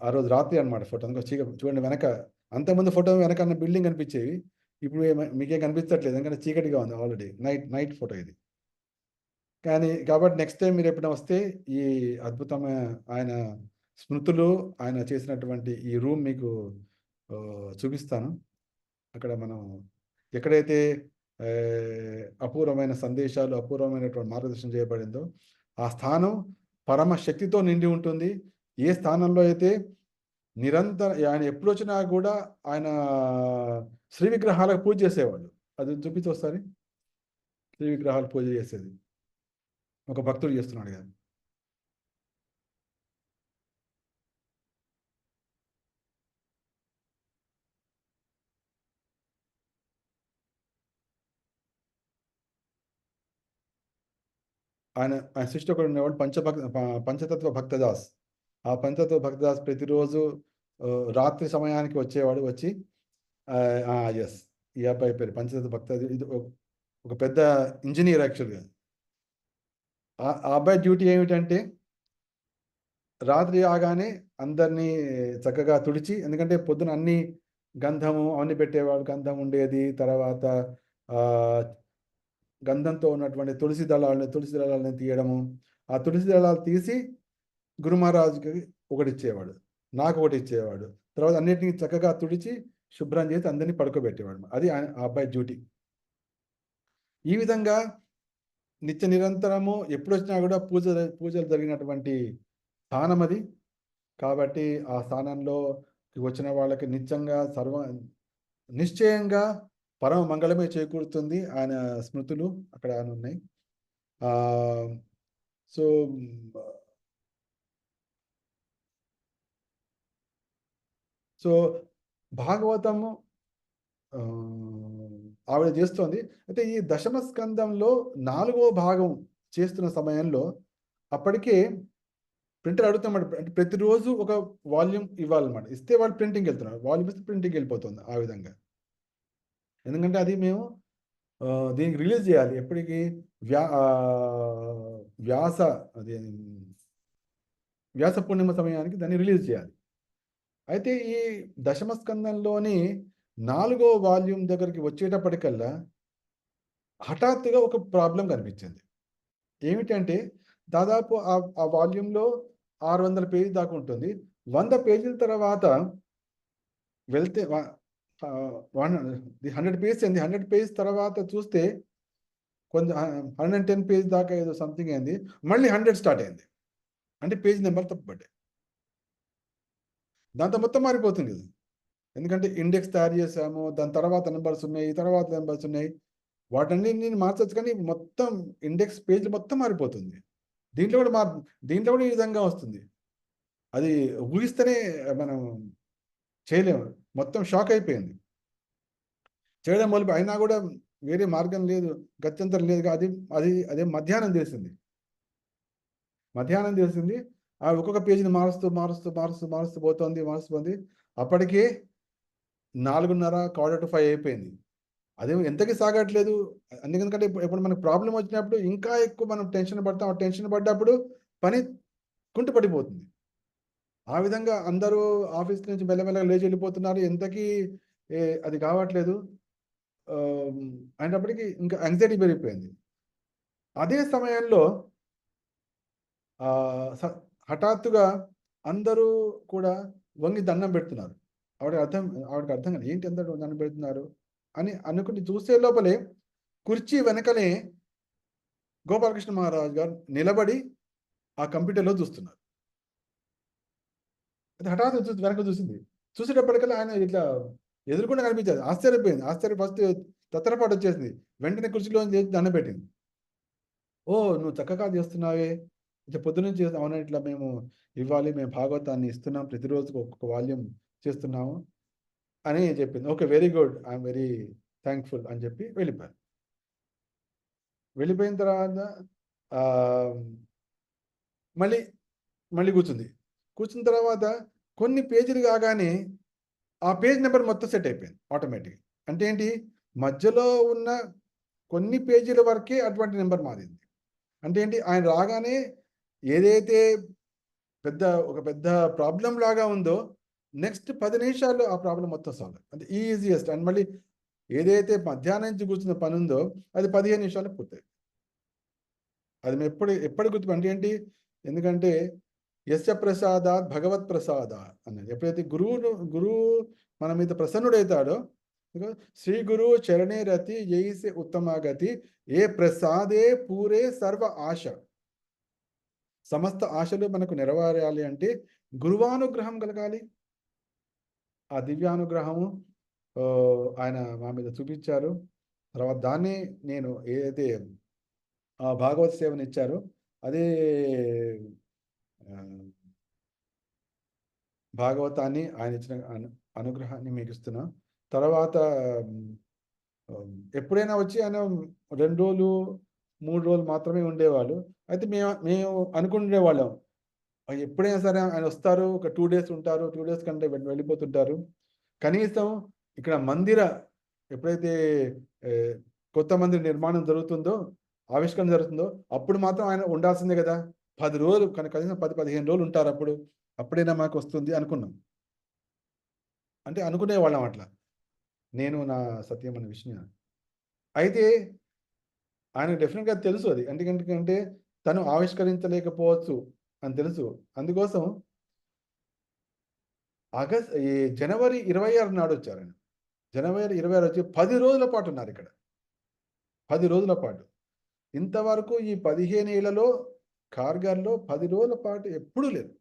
[SPEAKER 1] ఆ రోజు రాత్రి అనమాట ఫోటో. చూడండి వెనక, అంతకుముందు ఫోటో వెనక బిల్డింగ్ కనిపించేవి, ఇప్పుడు మీకేం కనిపించట్లేదు ఎందుకంటే చీకటిగా ఉంది ఆల్రెడీ. నైట్ ఫోటో ఇది. కాబట్టి నెక్స్ట్ టైం మీరు ఎప్పుడైనా వస్తే ఈ అద్భుతమైన ఆయన స్మృతులు, ఆయన చేసినటువంటి ఈ రూమ్ మీకు చూపిస్తాను. అక్కడ మనం ఎక్కడైతే అపూర్వమైన సందేశాలు, అపూర్వమైనటువంటి మార్గదర్శనం చేయబడిందో ఆ స్థానం పరమ శక్తితో నిండి ఉంటుంది. ఏ స్థానంలో అయితే నిరంతరం ఆయన ఎప్పుడు వచ్చినా కూడా ఆయన శ్రీ విగ్రహాలకు పూజ చేసేవాళ్ళు. అది చూపించి ఒకసారి. శ్రీ విగ్రహాలు పూజ చేసేది ఒక భక్తుడు చేస్తున్నాడు కదా. ఆయన శిష్యుడు ఒకడు ఉండేవాడు, పంచతత్వ భక్తదాస్. ఆ పంచతత్వ భక్తదాస్ ప్రతిరోజు రాత్రి సమయానికి వచ్చేవాడు. వచ్చి ఎస్, ఈ అబ్బాయి పేరు పంచతత్వ భక్త. ఇది ఒక పెద్ద ఇంజనీర్ యాక్చువల్గా. ఆ అబ్బాయి డ్యూటీ ఏమిటంటే రాత్రి ఆగానే అందరినీ చక్కగా తుడిచి, ఎందుకంటే పొద్దున అన్ని గంధము అవన్నీ పెట్టేవాడు, గంధం ఉండేది. తర్వాత గంధంతో ఉన్నటువంటి తులసి దళాలను తీయడము, ఆ తులసి దళాలు తీసి గురు మహారాజుకి ఒకటి ఇచ్చేవాడు, నాకు ఒకటి ఇచ్చేవాడు. తర్వాత అన్నిటినీ చక్కగా తుడిచి శుభ్రం చేసి అందరినీ పడుకోబెట్టేవాడు. అది ఆ అబ్బాయి డ్యూటీ. ఈ విధంగా నిత్య నిరంతరము ఎప్పుడు వచ్చినా కూడా పూజలు జరిగినటువంటి స్థానం అది. కాబట్టి ఆ స్థానంలో వచ్చిన వాళ్ళకి నిశ్చయంగా పరమ మంగళమే చేకూరుతుంది. ఆయన స్మృతులు అక్కడ ఉన్నాయి. సో భాగవతము ఆవిడ చేస్తోంది. అయితే ఈ దశమ స్కందంలో 4వ భాగం చేస్తున్న సమయంలో అప్పటికే ప్రింటర్ అడుగుతామాట, అంటే ప్రతిరోజు ఒక వాల్యూమ్ ఇవ్వాలన్నమాట. ఇస్తే వాళ్ళు ప్రింటింగ్ వెళ్తున్నారు, వాల్యూమ్ ఇస్తే ప్రింటింగ్ వెళ్ళిపోతుంది. ఆ విధంగా, ఎందుకంటే అది మేము దీనికి రిలీజ్ చేయాలి ఎప్పటికి వ్యాస పూర్ణిమ సమయానికి దాన్ని రిలీజ్ చేయాలి. అయితే ఈ దశమ స్కందంలోని 4వ వాల్యూమ్ దగ్గరికి వచ్చేటప్పటికల్లా హఠాత్తుగా ఒక ప్రాబ్లం కనిపించింది. ఏమిటంటే దాదాపు ఆ వాల్యూమ్లో 600 పేజీ దాకా ఉంటుంది. 100 పేజీల తర్వాత వెళ్తే 100 పేజెస్ అయింది. 100 పేజెస్ తర్వాత చూస్తే కొంచెం 110 పేజ్ దాకా ఏదో సంథింగ్ అయింది. మళ్ళీ 100 స్టార్ట్ అయింది. అంటే పేజ్ నెంబర్ తప్పుపడ్డాయి. దాంతో మొత్తం మారిపోతుంది కదా. ఎందుకంటే ఇండెక్స్ తయారు చేసాము, దాని తర్వాత నెంబర్స్ ఉన్నాయి, వాటన్ని నేను మార్చచ్చు, కానీ మొత్తం ఇండెక్స్ పేజ్లు మొత్తం మారిపోతుంది. దీంట్లో కూడా ఈ విధంగా వస్తుంది. అది ఊహిస్తేనే మనం చేయలేము. మొత్తం షాక్ అయిపోయింది. చేయడం అయినా కూడా వేరే మార్గం లేదు, గత్యంతరం లేదు. అది అది అదే మధ్యాహ్నం తెలిసింది. మధ్యాహ్నం తెలిసింది. ఆ ఒక్కొక్క పేజీని మారుస్తూ మారుస్తూ మారుస్తూ మారుస్తూ పోతుంది. అప్పటికే 4:30 4:45 అయిపోయింది. అదేమో ఎంతకి సాగట్లేదు. ఎందుకంటే ఇప్పుడు మనకు ప్రాబ్లమ్ వచ్చినప్పుడు ఇంకా ఎక్కువ మనం టెన్షన్ పడతాం. ఆ టెన్షన్ పడ్డప్పుడు పని కుంటుపడిపోతుంది. ఆ విధంగా అందరూ ఆఫీస్ నుంచి మెల్లమెల్లగా లేచి వెళ్ళిపోతున్నారు. ఎంతకీ అది కావట్లేదు. ఆహ్, అయినప్పటికీ ఇంకా యాంగ్జైటీ పెరిగిపోయింది. అదే సమయంలో ఆహ్, స హఠాత్తుగా అందరూ కూడా వంగి దండం పెడుతున్నారు. ఆవిడకి అర్థం కాదు. ఏంటి అందరూ దండం పెడుతున్నారు అని అనుకుని చూసే లోపలే కుర్చీ వెనకనే గోపాలకృష్ణ మహారాజు గారు నిలబడి ఆ కంప్యూటర్‌లో చూస్తున్నారు. అది హఠాత్తుగా వెనక్కి చూసింది. చూసేటప్పటికల్లా ఆయన ఇట్లా ఎదురుగుండా కనిపించారు. ఆశ్చర్యపోయింది. ఫస్ట్ తత్తరపాటు వచ్చేసింది. వెంటనే కుర్చీలోంచి లేచి దండం పెట్టింది. "ఓహ్! నువ్వు చక్కగా చేస్తున్నావే. ఇట్లా పొద్దున్నుంచి అవునా ఇట్లా మేము భాగవతాన్ని ఇస్తున్నాం. ప్రతిరోజుకి ఒక్కొక్క వాల్యూమ్ చేస్తున్నాము" అని చెప్పింది. Okay. Very good. I'm very thankful అని చెప్పి వెళ్ళిపోయారు. వెళ్ళిపోయిన తర్వాత ఆహ్, మళ్ళీ, మళ్ళీ కూర్చుంది. కూర్చున్న తర్వాత కొన్ని పేజీలు కాగానే ఆ పేజ్ నంబర్ మొత్తం సెట్ అయిపోయింది ఆటోమేటిక్‌గా. అంటే ఏంటి? మధ్యలో ఉన్న కొన్ని పేజీల వరకే అటువంటి నంబర్ మారింది. అంటే ఏంటి? ఆయన రాగానే ఏదైతే ఒక పెద్ద ప్రాబ్లమ్ లాగా ఉందో, నెక్స్ట్ 10 నిమిషాల్లో ఆ ప్రాబ్లమ్ మొత్తం సాల్వ్. అంటే ఈజియెస్ట్ అండ్ మళ్ళీ ఏదైతే మధ్యాహ్నం నుంచి కూర్చున్న పనుందో, అది 15 నిమిషాల్లో పూర్తయింది. అది ఎప్పటి గుర్తు అంటే ఏంటి? ఎందుకంటే యస్య ప్రసాదాత్ భగవత్ ప్రసాదాత్ అన్నది. ఎప్పుడైతే గురువు మన మీద ప్రసన్నుడైతాడో, ఇగో శ్రీ గురువు చరణే రతి యయిసే ఉత్తమ గతి ఏ ప్రసాదే పూరే సర్వ ఆశ. సమస్త ఆశలు మనకు నెరవేరాలి అంటే గురువానుగ్రహం కలగాలి. ఆ దివ్యానుగ్రహము ఆయన మా మీద చూపించారు. తర్వాత దాన్ని నేను ఏదైతే ఆ భాగవత సేవనిచ్చారో అదే ఆహ్, భాగవతాన్ని ఆయన ఇచ్చిన అనుగ్రహాన్ని మీకిస్తున్నా. తర్వాత ఎప్పుడైనా వచ్చి ఆయన 2 రోజులు, 3 రోజులు మాత్రమే ఉండేవాళ్ళు. అయితే మేము మేము అనుకునేవాళ్ళం. ఎప్పుడైనా సరే ఆయన వస్తారు. ఒక 2 డేస్ ఉంటారు. 2 డేస్ కంటే వెళ్ళిపోతుంటారు. కనీసం ఇక్కడ ఎప్పుడైతే ఆహ్, కొత్త మందిర నిర్మాణం జరుగుతుందో, ఆవిష్కరణ జరుగుతుందో, అప్పుడు మాత్రం ఆయన ఉండాల్సిందే గదా! 10 రోజులు కనీసం 10, 15 రోజులు ఉంటారప్పుడు. అప్పుడైనా మాకొస్తుంది అనుకున్నాం. అంటే అనుకునేవాళ్ళం అట్లా. నేను నా సత్యమని విష్ణు. అయితే ఆయనకు డెఫినిట్‌గా తెలుసు అది. ఎందుకంటే తను ఆవిష్కరించలేకపోవచ్చు అని తెలుసు. అందుకోసం ఈ జనవరి 26 నాడొచ్చారాయన. జనవరి 26 వచ్చి 10 రోజుల పాటు ఉన్నారిక్కడ. 10 రోజుల పాటు. ఇంతవరకు ఈ 15 ఏళ్లలో కార్‌గిల్‌లో 10 రోజుల పాటు ఎప్పుడూ లేదు.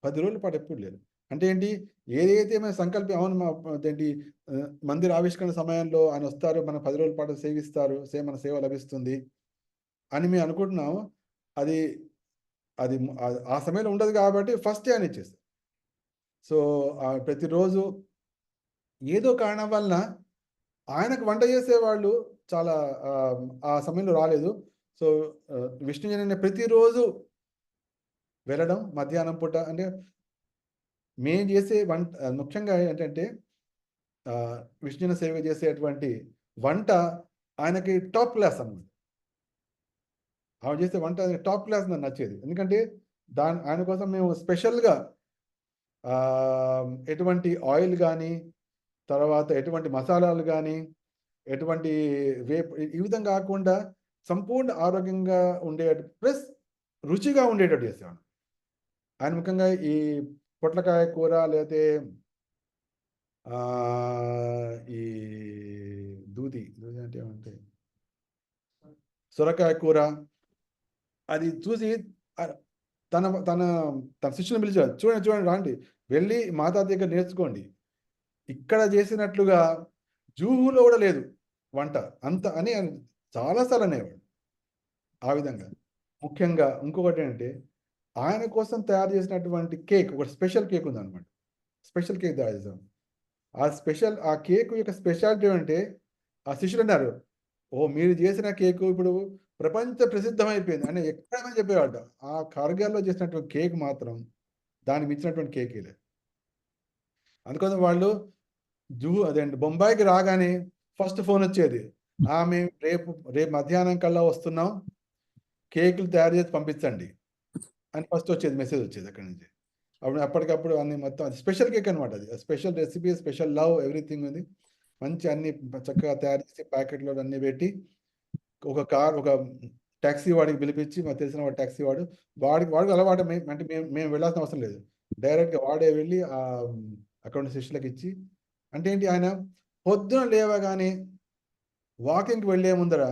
[SPEAKER 1] 10 రోజుల పాటు ఎప్పుడు లేదు. అంటే ఏంటి? ఏదైతే మేము అవును అదేంటి మందిర ఆవిష్కరణ సమయంలో ఆయనొస్తారు. మన 10 రోజుల పాటు సేవిస్తారు. మన సేవ లభిస్తుంది అని మేము అనుకుంటున్నాము. అది అది ఆ సమయంలో ఉండదు కాబట్టి ఫస్టే ఆయన ఇచ్చేసారు. సో, ప్రతిరోజు ఏదో కారణం వలన ఆయనకు వంట చేసేవాళ్ళు చాలా ఆ సమయంలో రాలేదు. సో, విష్ణుజనని ప్రతిరోజు వెళ్ళడం మధ్యాహ్నం పూట అంటే మేము చేసే ముఖ్యంగా ఏంటంటే విష్ణుని సేవ చేసేటువంటి వంట ఆయనకి టాప్ క్లాస్ అన్నమాట. ఆమె చేసే వంట టాప్ క్లాస్ నాకు నచ్చేది. ఎందుకంటే ఆయన కోసం మేము స్పెషల్‌గా ఎటువంటి ఆయిల్ గానీ, తర్వాత ఎటువంటి మసాలాలు గానీ, ఎటువంటి ఈ విధంగా కాకుండా సంపూర్ణ ఆరోగ్యంగా ప్లస్ రుచిగా ఉండేటట్టు చేసేవాడు. ఆయన ముఖ్యంగా ఈ పొట్లకాయ కూర లేతే ఈ దూది అంటే ఏమంటే సొరకాయ కూర అది చూసి ఆహ్, తన తన తన శిష్యుని పిలిచాడు. చూడండి, చూడండి రాండి. వెళ్లి మాతాత దగ్గర నేర్చుకోండి. ఇక్కడ చేసినట్లుగా జూహులో కూడా లేదు వంట. అంత అని ఆయన చాలా సార్లు అనేవాడు. ఆ విధంగా. ముఖ్యంగా ఇంకొకటేంటంటే ఆయన కోసం తయారు చేసినటువంటి ఒకటి స్పెషల్ కేక్ ఉందన్నమాట. స్పెషల్ కేక్ తయారు చేసాం. ఆ కేక్ యొక్క స్పెషాలిటీ ఏంటంటే ఆ శిష్యులు అన్నారు, ఓ మీరు చేసిన కేకు ఇప్పుడు ప్రపంచ ప్రసిద్ధమైపోయింది అని ఎక్కడైనా చెప్పేవాడు. ఆ కార్గిల్లో చేసినటువంటి కేక్ మాత్రం దానికి మించినటువంటి కేక్ లేదు. అందుకోసం వాళ్ళు అదేంటి బొంబాయికి రాగానే ఫస్ట్ ఫోన్ వచ్చేది, మేము రేపు రేపు మధ్యాహ్నం కల్లా వస్తున్నాం, కేకులు తయారు చేసి పంపించండి అని ఫస్ట్ వచ్చేది, మెసేజ్ వచ్చేది అక్కడి నుంచి. అప్పుడు అప్పటికప్పుడు అన్ని మొత్తం అది స్పెషల్ కేక్ అనమాట. అది special recipe, special love, everything ఉంది. మంచి అన్ని చక్కగా తయారు చేసి ప్యాకెట్లో అన్ని పెట్టి ఒక ట్యాక్సీ వాడికి పిలిపించి, మాకు తెలిసిన వాడు ట్యాక్సీ వాడికి అలవాటు. అంటే మేము వెళ్ళాల్సిన అవసరం లేదు, డైరెక్ట్గా వాడే వెళ్ళి అక్కడ ఉన్న శిష్యులకు ఇచ్చి. అంటే ఏంటి, ఆయన పొద్దున లేవగానే వాకింగ్కి వెళ్ళే ముందర,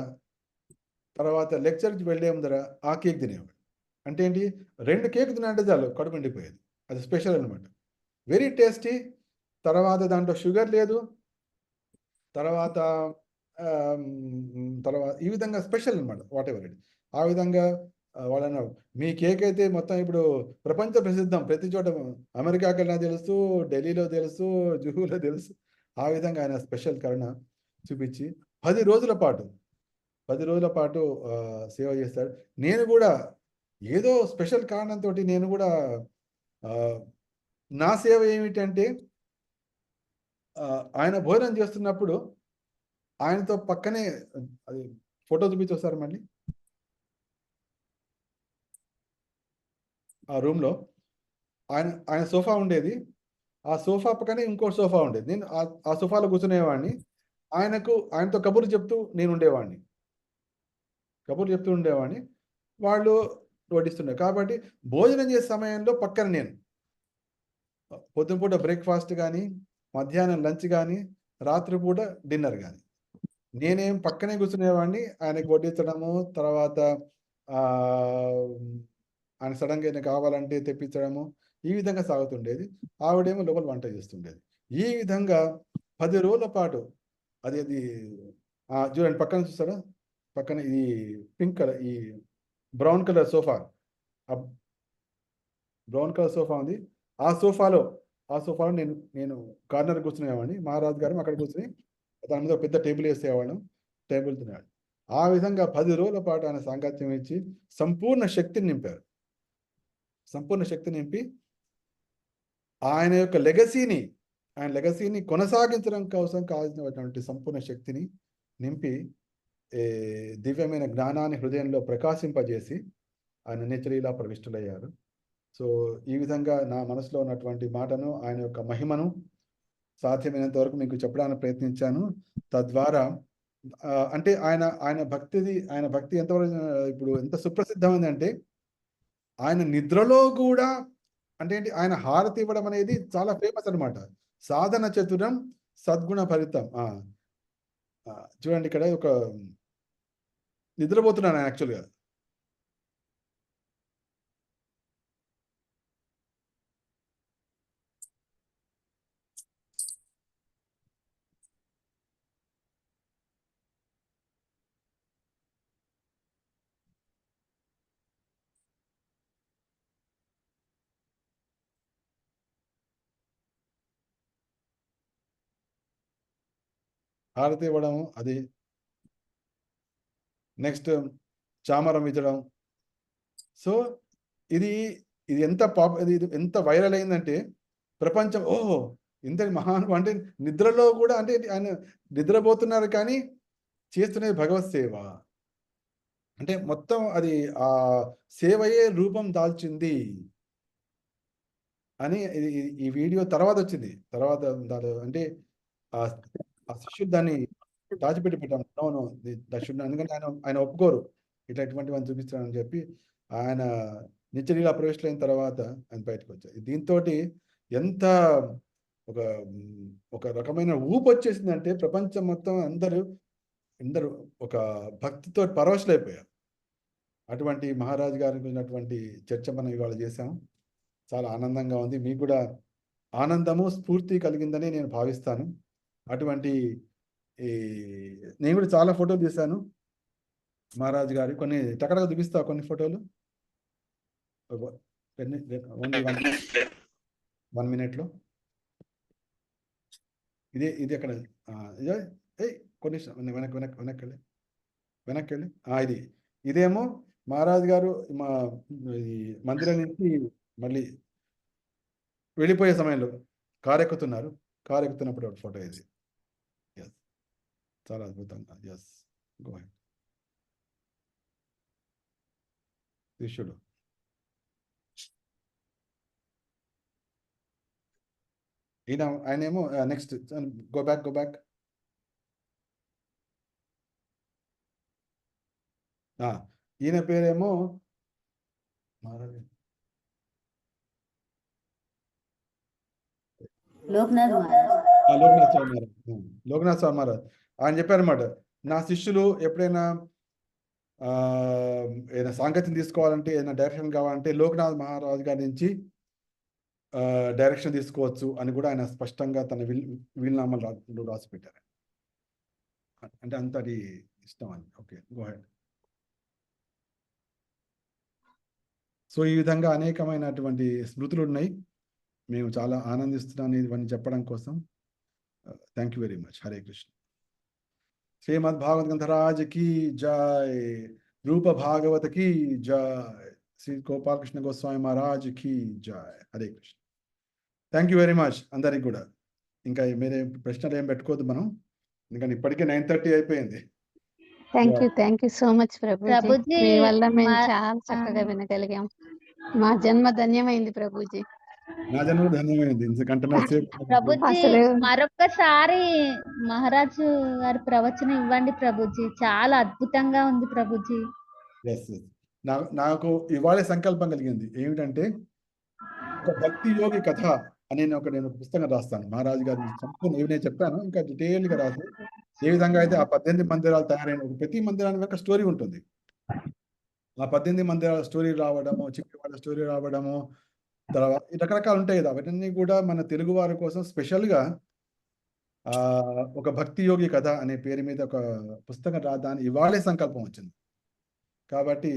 [SPEAKER 1] తర్వాత లెక్చర్కి వెళ్ళే ముందర ఆ కేక్ తినేవాడు. అంటే ఏంటి, 2 కేక్ తినంటే చాలు కడుపు నిండిపోయేది. అది స్పెషల్ అనమాట, వెరీ టేస్టీ. తర్వాత దాంట్లో షుగర్ లేదు. తర్వాత ఈ విధంగా స్పెషల్ అనమాట, వాట్ ఎవర్ ఇట్. ఆ విధంగా వాళ్ళు అన్నారు, మీ కేక్ అయితే మొత్తం ఇప్పుడు ప్రపంచ ప్రసిద్ధం, ప్రతి చోట అమెరికాకి వెళ్ళినా తెలుసు, ఢిల్లీలో తెలుసు, జుహూలో తెలుసు. ఆ విధంగా ఆయన స్పెషల్ కరుణ చూపించి 10 రోజుల పాటు సేవ చేస్తాడు. నేను కూడా ఏదో స్పెషల్ కారణంతో నేను కూడా నా సేవ ఏమిటంటే, ఆయన భోజనం చేస్తున్నప్పుడు ఆయనతో పక్కనే అది ఫోటో చూపించొస్తారు మళ్ళీ. ఆ రూమ్లో ఆయన సోఫా ఉండేది, ఆ సోఫా పక్కనే ఇంకో సోఫా ఉండేది. నేను ఆ సోఫాలో కూర్చునేవాడిని, ఆయనతో కబుర్లు చెప్తూ నేను ఉండేవాడిని, వాళ్ళు వడ్డిస్తుండే. కాబట్టి భోజనం చేసే సమయంలో పక్కన నేను పొద్దునపూట బ్రేక్ఫాస్ట్ కానీ, మధ్యాహ్నం లంచ్ కానీ, రాత్రిపూట డిన్నర్ కానీ నేనేం పక్కనే కూర్చునేవాడిని, ఆయనకు వడ్డించడము, తర్వాత ఆయన సడన్గా ఏదైనా కావాలంటే తెప్పించడము, ఈ విధంగా సాగుతుండేది. ఆవిడేమో లోపల వంట చేస్తుండేది. ఈ విధంగా 10 రోజుల పాటు అది చూడండి పక్కన చూస్తారా, పక్కన ఈ పింక్ కలర్, ఈ బ్రౌన్ కలర్ సోఫా, ఉంది. ఆ సోఫాలో నేను కార్నర్ కూర్చునేవాడిని, మహారాజు గారు అక్కడ కూర్చుని దాని మీద పెద్ద టేబుల్ వేసేవాళ్ళం, టేబుల్ తినేవాడు. ఆ విధంగా 10 రోజుల పాటు ఆయన సాంగత్యం ఇచ్చి సంపూర్ణ శక్తిని నింపి ఆయన యొక్క లెగసీని కొనసాగించడం కోసం కావాల్సినటువంటి సంపూర్ణ శక్తిని నింపి, దివ్యమైన జ్ఞానాన్ని హృదయంలో ప్రకాశింపజేసి ఆయన నిత్యలీలా ప్రవిష్టులయ్యారు. సో ఈ విధంగా నా మనసులో ఉన్నటువంటి మాటను, ఆయన యొక్క మహిమను సాధ్యమైనంత వరకు మీకు చెప్పడానికి ప్రయత్నించాను. తద్వారా అంటే ఆయన భక్తి ఎంతవరకు ఇప్పుడు ఎంత సుప్రసిద్ధమైందంటే, ఆయన నిద్రలో కూడా అంటే ఏంటి, ఆయన హారతి ఇవ్వడం అనేది చాలా ఫేమస్ అనమాట. సాధన చతురం సద్గుణ ఫలితం. చూడండి ఇక్కడ ఒక నిద్రపోతున్నాను యాక్చువల్గా. హారతి ఇవ్వడం, అది నెక్స్ట్ చామరం ఇచ్చడం. సో ఇది ఎంత వైరల్ అయిందంటే ప్రపంచం, ఓహో ఇంతటి మహాను అంటే నిద్రలో కూడా, అంటే ఆయన నిద్రపోతున్నారు కానీ చేస్తున్నది భగవత్ సేవ. అంటే మొత్తం అది ఆ సేవయే రూపం దాల్చింది అని ఈ వీడియో తర్వాత వచ్చింది. తర్వాత అంటే ఆ శిష్యుడు దాన్ని దాచిపెట్టి పెట్టాం. నో దశుడు, ఎందుకంటే ఆయన ఒప్పుకోరు ఇట్లా ఇటువంటివన్నీ చూపించాలని చెప్పి. ఆయన నిత్యలీలా ప్రవేశులైన తర్వాత ఆయన బయటకు వచ్చారు. దీంతో ఎంత ఒక రకమైన ఊపు వచ్చేసిందంటే ప్రపంచం మొత్తం అందరూ ఒక భక్తితో పరవశులైపోయారు. అటువంటి మహారాజు గారికి ఉన్నటువంటి చర్చ మనం ఇవాళ చేశాం. చాలా ఆనందంగా ఉంది, మీకు కూడా ఆనందము, స్ఫూర్తి కలిగిందని నేను భావిస్తాను. అటువంటి నేను కూడా చాలా ఫోటోలు తీశాను మహారాజు గారి, కొన్ని టకటగా చూపిస్తా, కొన్ని ఫోటోలు ఓన్లీ 1 minute లో. ఇది అక్కడ కొన్ని వెనక్కి వెళ్ళి ఇదేమో మహారాజ్ గారు ఈ మందిరం నుంచి మళ్ళీ వెళ్ళిపోయే సమయంలో కారు ఎక్కుతున్నప్పుడు ఫోటో ఇది. ఎస్, చాలా అద్భుతంగా. Yes, go ahead. శిష్యుడు ఆయనేమో నెక్స్ట్ గో బ్యాక్. ఈయన పేరేమో
[SPEAKER 3] లోక్నాథ్
[SPEAKER 1] స్వామి మహారాజ్. ఆయన చెప్పారన్నమాట, నా శిష్యులు ఎప్పుడైనా ఏదైనా సాంకేతికం తీసుకోవాలంటే, ఏదైనా డైరెక్షన్ కావాలంటే లోక్నాథ్ మహారాజ్ గారి నుంచి డైరెక్షన్ తీసుకోవచ్చు అని కూడా ఆయన స్పష్టంగా తన వీలునామాలు రాసి పెట్టారు. అంటే అంతటి ఇష్టం అని. Okay, go head. సో ఈ విధంగా అనేకమైనటువంటి స్మృతులు ఉన్నాయి. మేము చాలా ఆనందిస్తున్నాను ఇవన్నీ చెప్పడం కోసం. Thank you very much. Hare Krishna. Shrimad Bhagavata గ్రంథరాజ్ की जय, रूप भागवत की जय, శ్రీ గోపాలకృష్ణ గోస్వామి మహారాజ్ की जय. Hare Krishna. Thank you very much అందరికి కూడా. ఇంకా మీరే ప్రశ్నలు ఏం పెట్టుకోవద్దు మనం, ఎందుకంటే ఇప్పటికే 9:30 అయిపోయింది.
[SPEAKER 4] Thank you so much Prabhuji. మీ వల్ల మేము చాలా చక్కగా వినగలిగాం. మా జన్మ ధన్యమైంది ప్రభుజీ.
[SPEAKER 1] నా జన్మ ధన్యమైంది, ఎందుకంటే
[SPEAKER 3] ప్రభుజీ మరొక్కసారి మహారాజు గారి ప్రవచనం ఇవ్వండి ప్రభుజీ, చాలా అద్భుతంగా ఉంది ప్రభుజీ.
[SPEAKER 1] నాకు ఇవాళ సంకల్పం కలిగింది ఏమిటంటే, ఒక భక్తి యోగి కథ అని నేను పుస్తకం రాస్తాను. మహారాజు గారి సంపూర్ణ నేను చెప్పాను, ఇంకా డీటెయిల్గా రాసి ఏ విధంగా అయితే ఆ 18 మందిరాలు తయారైన ప్రతి మందిరానికి ఒక స్టోరీ ఉంటుంది. ఆ 18 మందిరాల స్టోరీ రావడము, చిక్కవాడ స్టోరీ రావడము, తర్వాత రకరకాలు ఉంటాయి కదా, అవన్నీ కూడా మన తెలుగు వారి కోసం స్పెషల్గా ఒక భక్తి యోగి కథ అనే పేరు మీద ఒక పుస్తకం రాద్దాని ఇవాళే సంకల్పం వచ్చింది. కాబట్టి